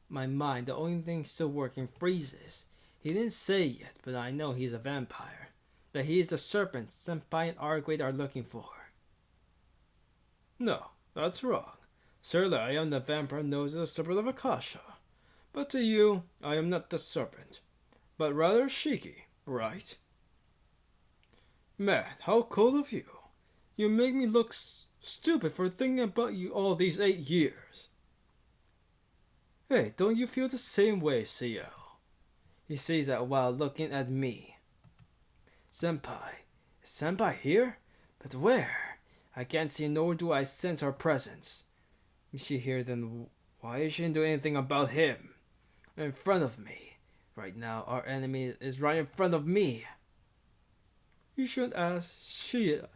S1: My mind, the only thing still working, freezes. He didn't say it yet, but I know he's a vampire. That he is the serpent Senpai and Arguate are looking for. No, that's wrong. Certainly I am the vampire known as the serpent of Akasha. But to you, I am not the serpent, but rather Shiki, right? Man, how cold of you. You make me look stupid for thinking about you all these 8 years. Hey, don't you feel the same way, Ciel? He says that while looking at me. Senpai. Is Senpai here? But where? I can't see nor do I sense her presence. Is she here then? Why is she didn't do anything about him? In front of me. Right now, our enemy is right in front of me. You shouldn't ask Ciel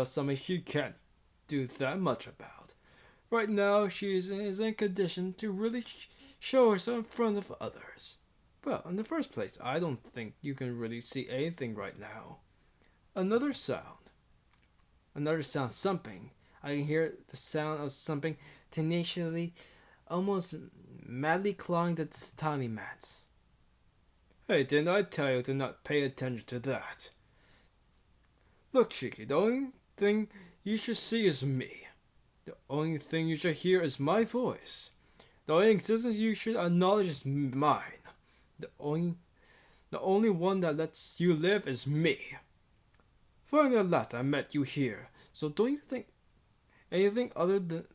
S1: something she can't do that much about. Right now, she is in condition to really show herself in front of others. Well, in the first place, I don't think you can really see anything right now. Another sound, something. I can hear the sound of something tenaciously, almost madly clawing the tatami mats. Hey, didn't I tell you to not pay attention to that? Look, Shiki, the only thing you should see is me. The only thing you should hear is my voice. The only existence you should acknowledge is mine. The only the only one that lets you live is me. Finally at last I met you here. Anything other than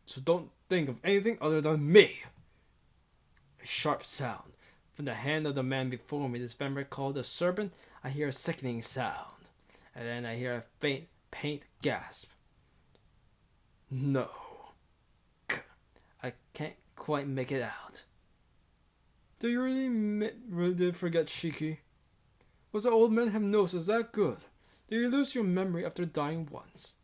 S1: so don't think of anything other than me. A sharp sound. From the hand of the man before me, this vampire called a serpent, I hear a sickening sound. And then I hear a faint gasp. No. I can't quite make it out. Do you really did forget Shiki? Was the old man hypnosis that good? Did you lose your memory after dying once?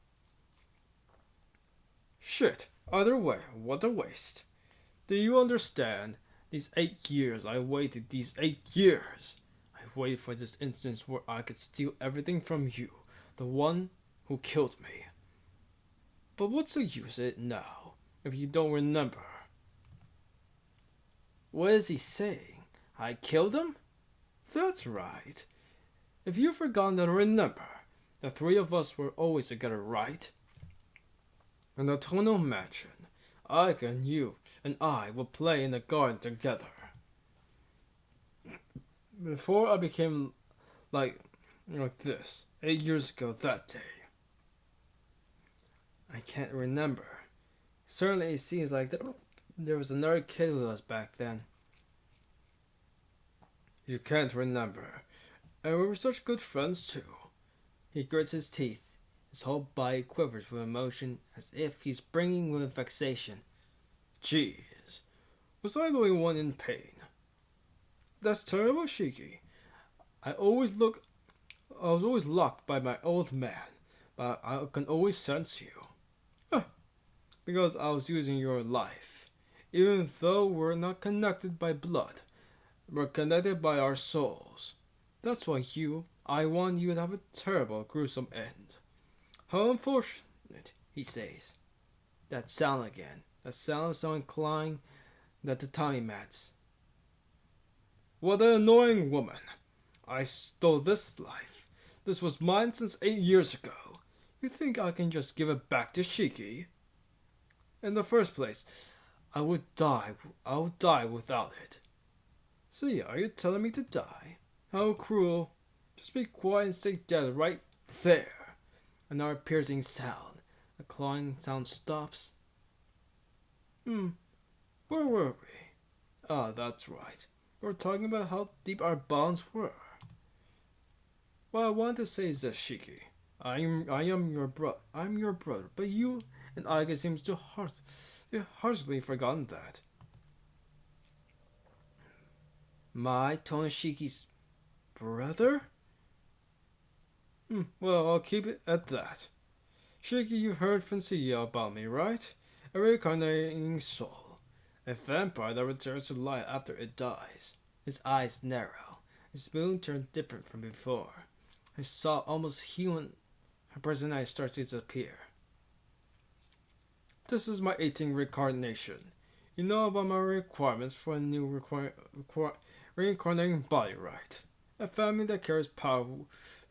S1: Shit, either way, what a waste. Do you understand? These 8 years I waited, these 8 years. I waited for this instance where I could steal everything from you, the one who killed me. But what's the use of it now, if you don't remember? What is he saying? I killed him? That's right. If you've forgotten to remember, the three of us were always together, right? In the Tono Mansion, Ike and you and I would play in the garden together. Before I became like this, 8 years ago that day. I can't remember. Certainly it seems like there was another kid with us back then. You can't remember. And we were such good friends too. He grits his teeth. His whole body quivers with emotion as if he's brimming with vexation. Jeez. Was I the only one in pain? That's terrible, Shiki. I was always locked by my old man, but I can always sense you. Because I was using your life. Even though we're not connected by blood, we're connected by our souls. That's why I want you to have a terrible, gruesome end. How unfortunate, he says. That sound again. That sound of someone clawing at the Tommy mats. What an annoying woman. I stole this life. This was mine since 8 years ago. You think I can just give it back to Shiki? In the first place, I would die without it. So yeah, are you telling me to die? How cruel. Just be quiet and stay dead right there. Another piercing sound. The clawing sound stops. Where were we? Ah, that's right. We were talking about how deep our bonds were. What I want to say is this, Shiki. I am your brother. I'm your brother, but you and Aiga seems to hardly forgotten that. My Tonoshiki's brother? Well, I'll keep it at that. Shiki, you've heard from Ciel about me, right? A reincarnating soul. A vampire that returns to life after it dies. His eyes narrow. His mood turned different from before. His soft, almost human personality starts to disappear. This is my 18th reincarnation. You know about my requirements for a new reincarnating body, right? A family that carries power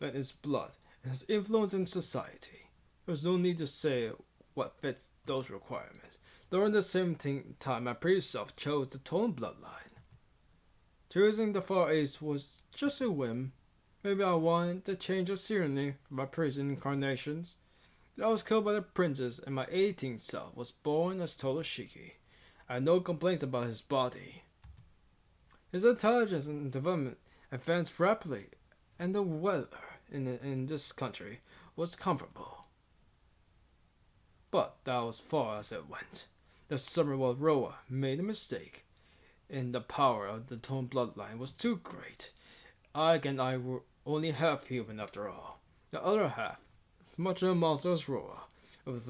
S1: in its blood and has influence in society. There's no need to say what fits those requirements. During the same time, my previous self chose the Tone bloodline. Choosing the Far East was just a whim. Maybe I wanted to change the scenery from my previous incarnations. I was killed by the princess, and my 18th self was born as Toloshiki. I had no complaints about his body. His intelligence and development advanced rapidly, and the weather in this country was comfortable. But that was far as it went. The summer while Roa made a mistake, and the power of the Tone bloodline was too great. Ike and I were only half human after all. The other half, as much of a monster as Roa, with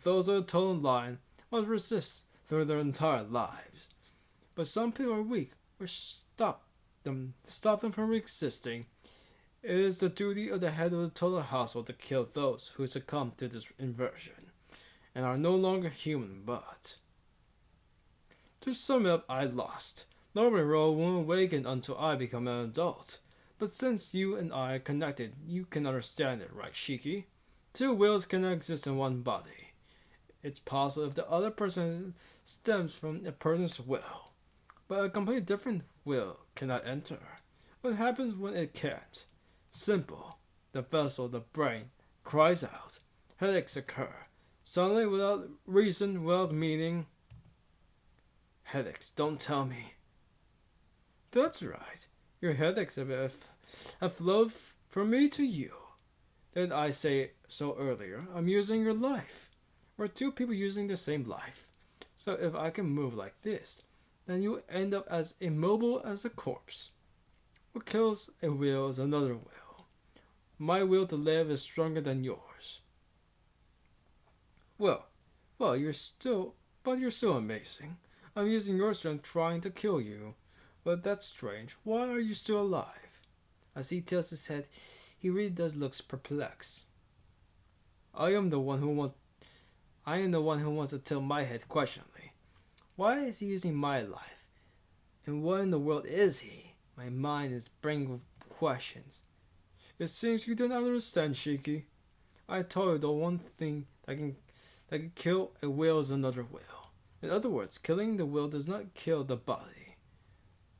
S1: those of the Tone line, must resist through their entire lives. But some people are weak, which stop them from existing. It is the duty of the head of the total household to kill those who succumb to this inversion, and are no longer human, but... To sum it up, I lost. Normally Roa won't awaken until I become an adult. But since you and I are connected, you can understand it, right, Shiki? Two wills cannot exist in one body. It's possible if the other person stems from a person's will, but a completely different will cannot enter. What happens when it can't? Simple. The vessel, the brain, cries out. Headaches occur. Suddenly, without reason, without meaning. Headaches, don't tell me. That's right. Your headaches have flowed from me to you. Did I say so earlier? I'm using your life. We're two people using the same life. So if I can move like this, then you end up as immobile as a corpse. What kills a will is another will. My will to live is stronger than yours. Well, you're still amazing. I'm using your strength trying to kill you. But that's strange. Why are you still alive? As he tilts his head, he really does look perplexed. I am the one who wants to tilt my head questioningly. Why is he using my life? And what in the world is he? My mind is brimming with questions. It seems you don't understand, Shiki. I told you the one thing that can kill a will is another will. In other words, killing the will does not kill the body.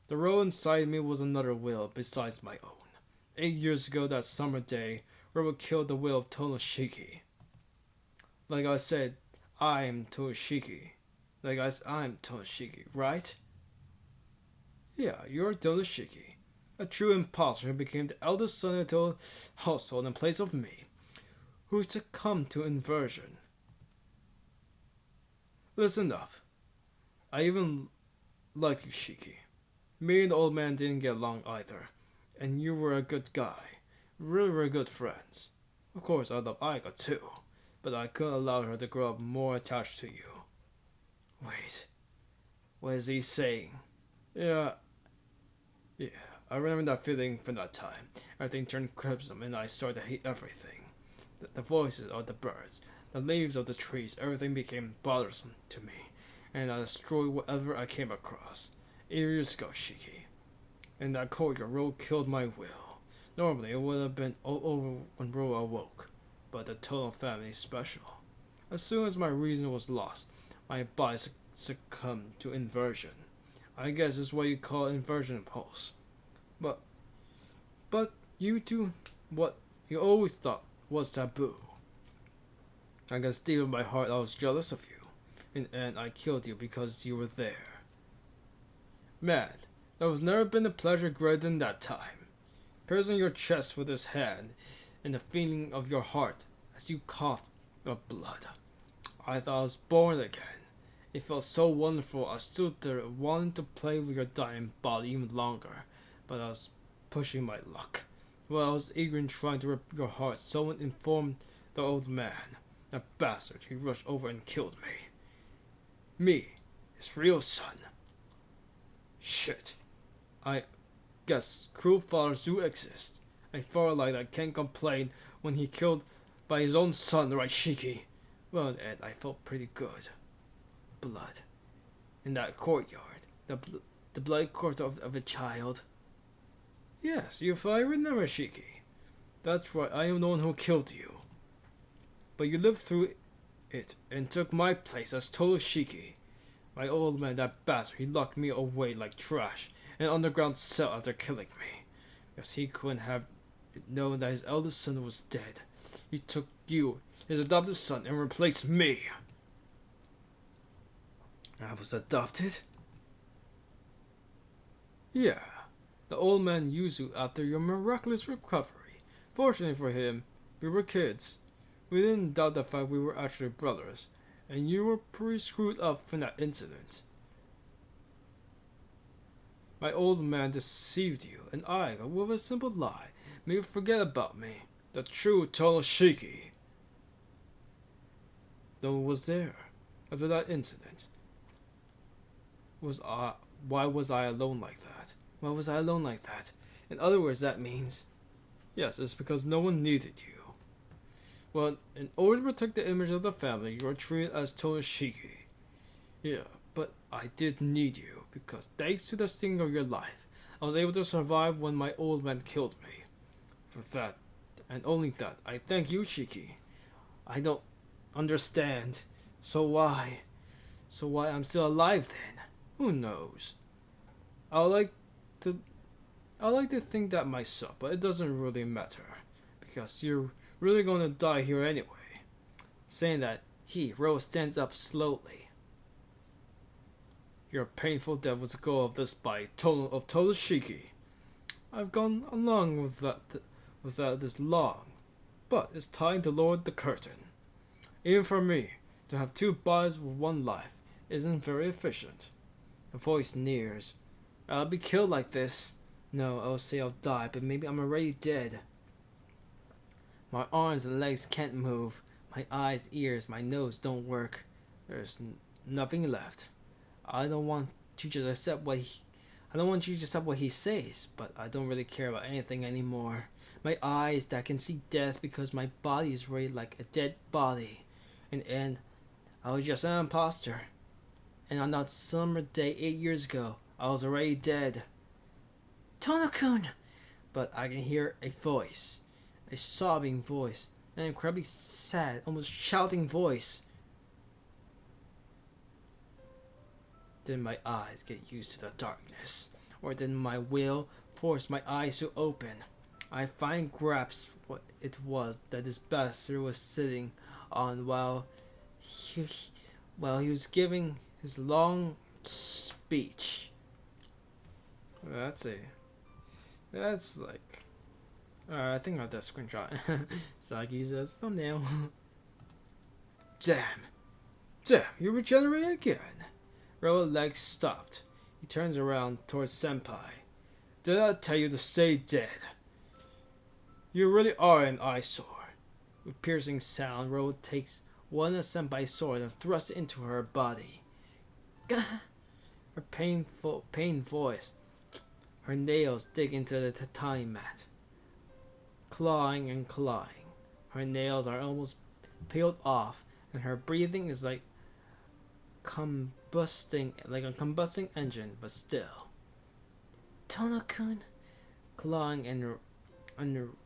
S1: The row inside me was another will besides my own. 8 years ago that summer day, Robo killed the will of Tonoshiki. Like I said, I'm Tonoshiki. I'm Tonoshiki, right? Yeah, you're Tonoshiki. A true imposter who became the eldest son of the household in place of me, who succumbed to inversion. Listen up. I even liked you, Shiki. Me and the old man didn't get along either, and you were a good guy. Really were good friends. Of course, I love Aika too, but I couldn't allow her to grow up more attached to you. Wait, what is he saying? Yeah, I remember that feeling from that time. Everything turned crimson and I started to hate everything. The voices of the birds, the leaves of the trees, everything became bothersome to me, and I destroyed whatever I came across. 8 years ago, Shiki. In that courtyard, Ro killed my will. Normally, it would have been all over when Ro awoke, but the Totem family is special. As soon as my reason was lost, my body succumbed to inversion. I guess it's what you call inversion impulse. But you do what you always thought was taboo. I guess deep in my heart I was jealous of you, and I killed you because you were there. Man, there has never been a pleasure greater than that time. Piercing your chest with his hand, and the feeling of your heart as you coughed up blood. I thought I was born again. It felt so wonderful. I stood there wanting to play with your dying body even longer, but I was pushing my luck. While I was eager in trying to rip your heart, someone informed the old man. That bastard, he rushed over and killed me. Me, his real son. Shit. I guess cruel fathers do exist. A father like that can't complain when he killed by his own son, right, Shiki? Well, in the end, I felt pretty good. Blood. In that courtyard. The bloody corpse of a child. Yes, you finally remember, Shiki. That's right, I am the one who killed you. But you lived through it and took my place as Toshiki. My old man, that bastard, he locked me away like trash in an underground cell after killing me. Because he couldn't have known that his eldest son was dead. He took you, his adopted son, and replaced me. I was adopted? Yeah. The old man used you after your miraculous recovery. Fortunately for him, we were kids. We didn't doubt the fact we were actually brothers, and you were pretty screwed up from that incident. My old man deceived you, and I, with a simple lie, made you forget about me, the true Tonoshiki. No one was there after that incident. Why was I alone like that? Why was I alone like that? In other words, that means, yes, it's because no one needed you. Well, in order to protect the image of the family, you are treated as Tonoshiki. Yeah, but I did need you, because thanks to the sting of your life, I was able to survive when my old man killed me. For that, and only that, I thank you, Shiki. I don't understand. So why? So why I'm still alive then? Who knows? I like to I like to think that myself, but it doesn't really matter. Because you're really gonna die here anyway. Saying that, he, Rose, stands up slowly. Your painful death was the goal of this body, of Toshiki. I've gone along with that this long, but it's time to lower the curtain. Even for me, to have two bodies with one life isn't very efficient. The voice nears. I'll be killed like this. No, I'll say I'll die, but maybe I'm already dead. My arms and legs can't move. My eyes, ears, my nose don't work. There's nothing left. I don't want you to accept what he, I don't want you to accept what he says, but I don't really care about anything anymore. My eyes that can see death because my body is really like a dead body. And I was just an imposter. And on that summer day 8 years ago, I was already dead. Tono-kun! But I can hear a voice. A sobbing voice. An incredibly sad, almost shouting voice. Did my eyes get used to the darkness? Or did my will force my eyes to open? I finally grasped what it was that this bastard was sitting on while he was giving his long speech. That's like... I think I did a screenshot. Saki says thumbnail. Damn, you regenerate again. Roa's legs stopped. He turns around towards Senpai. Did I tell you to stay dead? You really are an eyesore. With piercing sound, Ro takes one of Senpai's sword and thrusts it into her body. Her pain voice. Her nails dig into the tatami mat. Clawing and clawing. Her nails are almost peeled off, and her breathing is like a combusting engine, but still. Tono-kun. Clawing and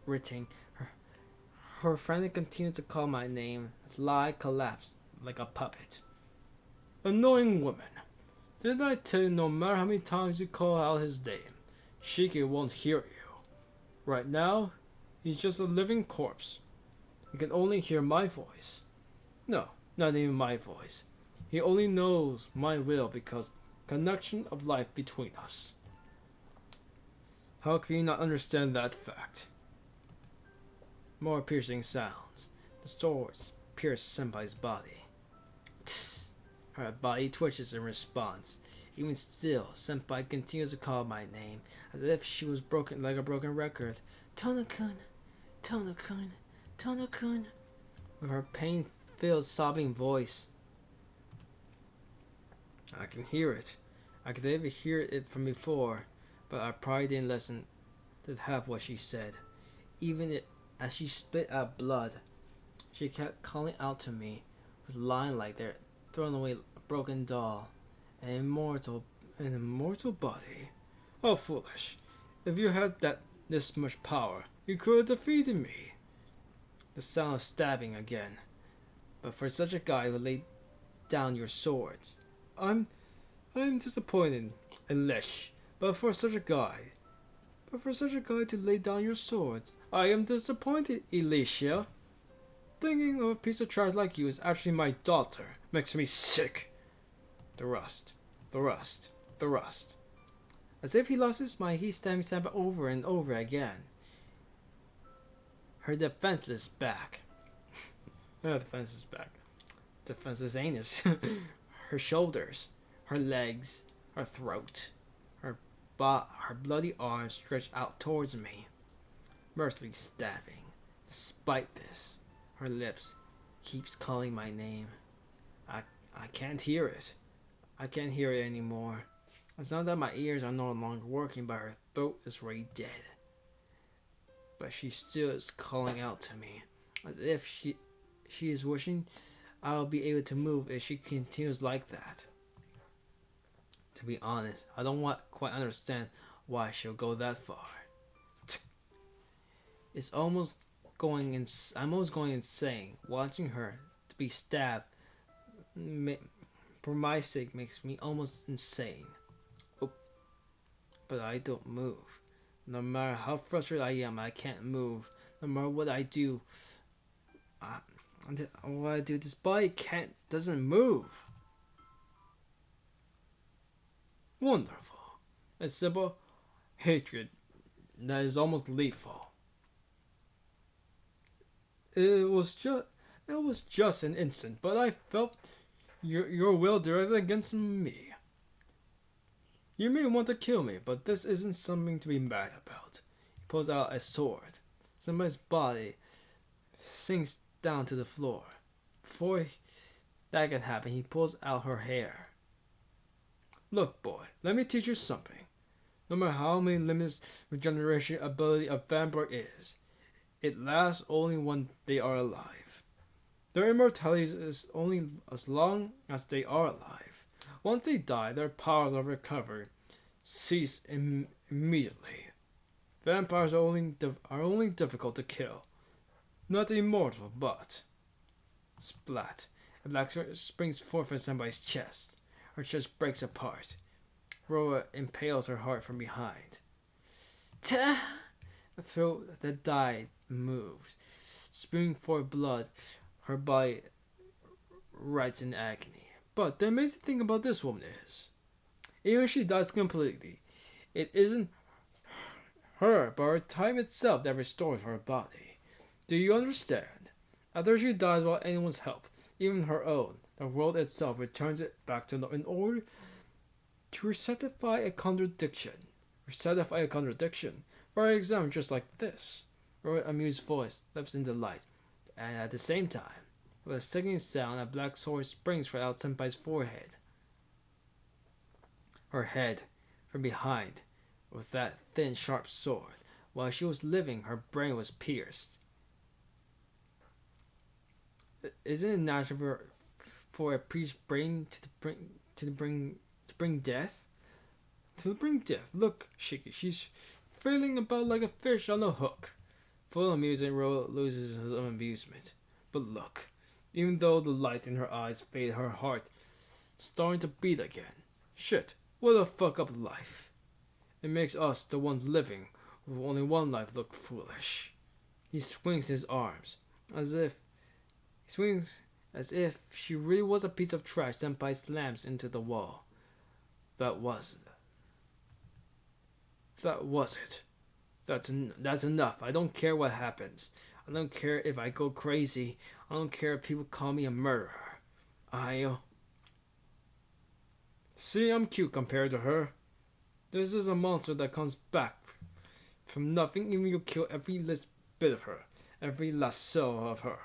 S1: writting. Her friend continues to call my name as Lai collapsed like a puppet. Annoying woman. Didn't I tell you no matter how many times you call out his name, Shiki won't hear you. Right now, he's just a living corpse. He can only hear my voice. No, not even my voice. He only knows my will because connection of life between us. How can you not understand that fact? More piercing sounds. The swords pierce Senpai's body. Tss. Her body twitches in response. Even still, Senpai continues to call my name as if she was broken like a broken record. Tono-kun, Tono-kun, Tono-kun. With her pain-filled sobbing voice. I can hear it. I could even hear it from before, but I probably didn't listen to half what she said. Even as she spit out blood, she kept calling out to me, with lying like they're throwing away a broken doll, an immortal body. Oh, foolish! If you had this much power, you could have defeated me. The sound of stabbing again. But for such a guy who laid down your swords, I'm disappointed, Elish. But for such a guy to lay down your swords, I am disappointed, Alicia. Thinking of a piece of trash like you is actually my daughter makes me sick. The rust. As if he lost his mind, he stabbed Senpai over and over again. Her defenseless back. Defenseless anus. Her shoulders. Her legs. Her throat. Her bloody arms stretched out towards me. Mercilessly stabbing. Despite this, her lips keeps calling my name. I can't hear it. I can't hear it anymore. It's not that my ears are no longer working, but her throat is already dead. But she still is calling out to me, as if she is wishing I will be able to move if she continues like that. To be honest, I don't quite understand why she'll go that far. I'm almost going insane watching her to be stabbed ma- for my sake makes me almost insane. Oh, but I don't move. No matter how frustrated I am, I can't move. No matter what I do, I, what I do, this body doesn't move. Wonderful. A simple hatred that is almost lethal. It was just it was just an instant, but I felt your will directed against me. You may want to kill me, but this isn't something to be mad about. He pulls out a sword. Somebody's body sinks down to the floor. Before that can happen, he pulls out her hair. Look, boy, let me teach you something. No matter how many limits regeneration ability a vampire is, it lasts only when they are alive. Their immortality is only as long as they are alive. Once they die, their powers of recovery cease immediately. Vampires are only difficult to kill, not immortal, but splat. A black sword springs forth from somebody's chest. Her chest breaks apart. Roa impales her heart from behind. The throat that died moved, spewing forth blood. Her body writhes in agony. But the amazing thing about this woman is, even if she dies completely, it isn't her, but her time itself that restores her body. Do you understand? After she dies without anyone's help, even her own, the world itself returns it back to in order to recertify a contradiction. Recertify a contradiction. For example, just like this. Her amused voice leaps into light, and at the same time, with a singing sound, a black sword springs from out Senpai's forehead. Her head, from behind, with that thin, sharp sword. While she was living, her brain was pierced. Isn't it natural for a priest's brain to bring death? To bring death. Look, Shiki, she's flailing about like a fish on a hook. Full of amusement, Ro loses his amusement. But look, even though the light in her eyes faded, her heart starting to beat again. Shit, what a fuck up life. It makes us, the ones living with only one life, look foolish. He swings his arms, as if she really was a piece of trash Senpai slams into the wall. That was it. That's enough. I don't care what happens. I don't care if I go crazy. I don't care if people call me a murderer. See, I'm cute compared to her. This is a monster that comes back from nothing, even you kill every last bit of her, every last cell of her.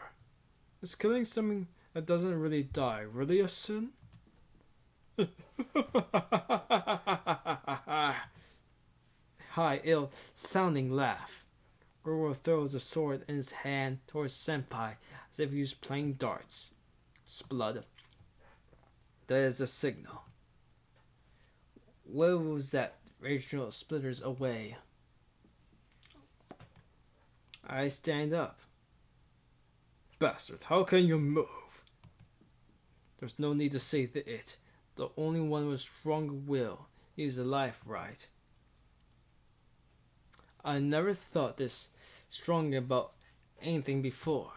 S1: Is killing something that doesn't really die really a sin? High, ill-sounding laugh. Goro throws the sword in his hand towards Senpai as if he was playing darts. Splud. That is a signal. Where was that? Rachel splitters away. I stand up. Bastard, how can you move? There's no need to say it. The only one with strong will is alive, right? I never thought this strong about anything before.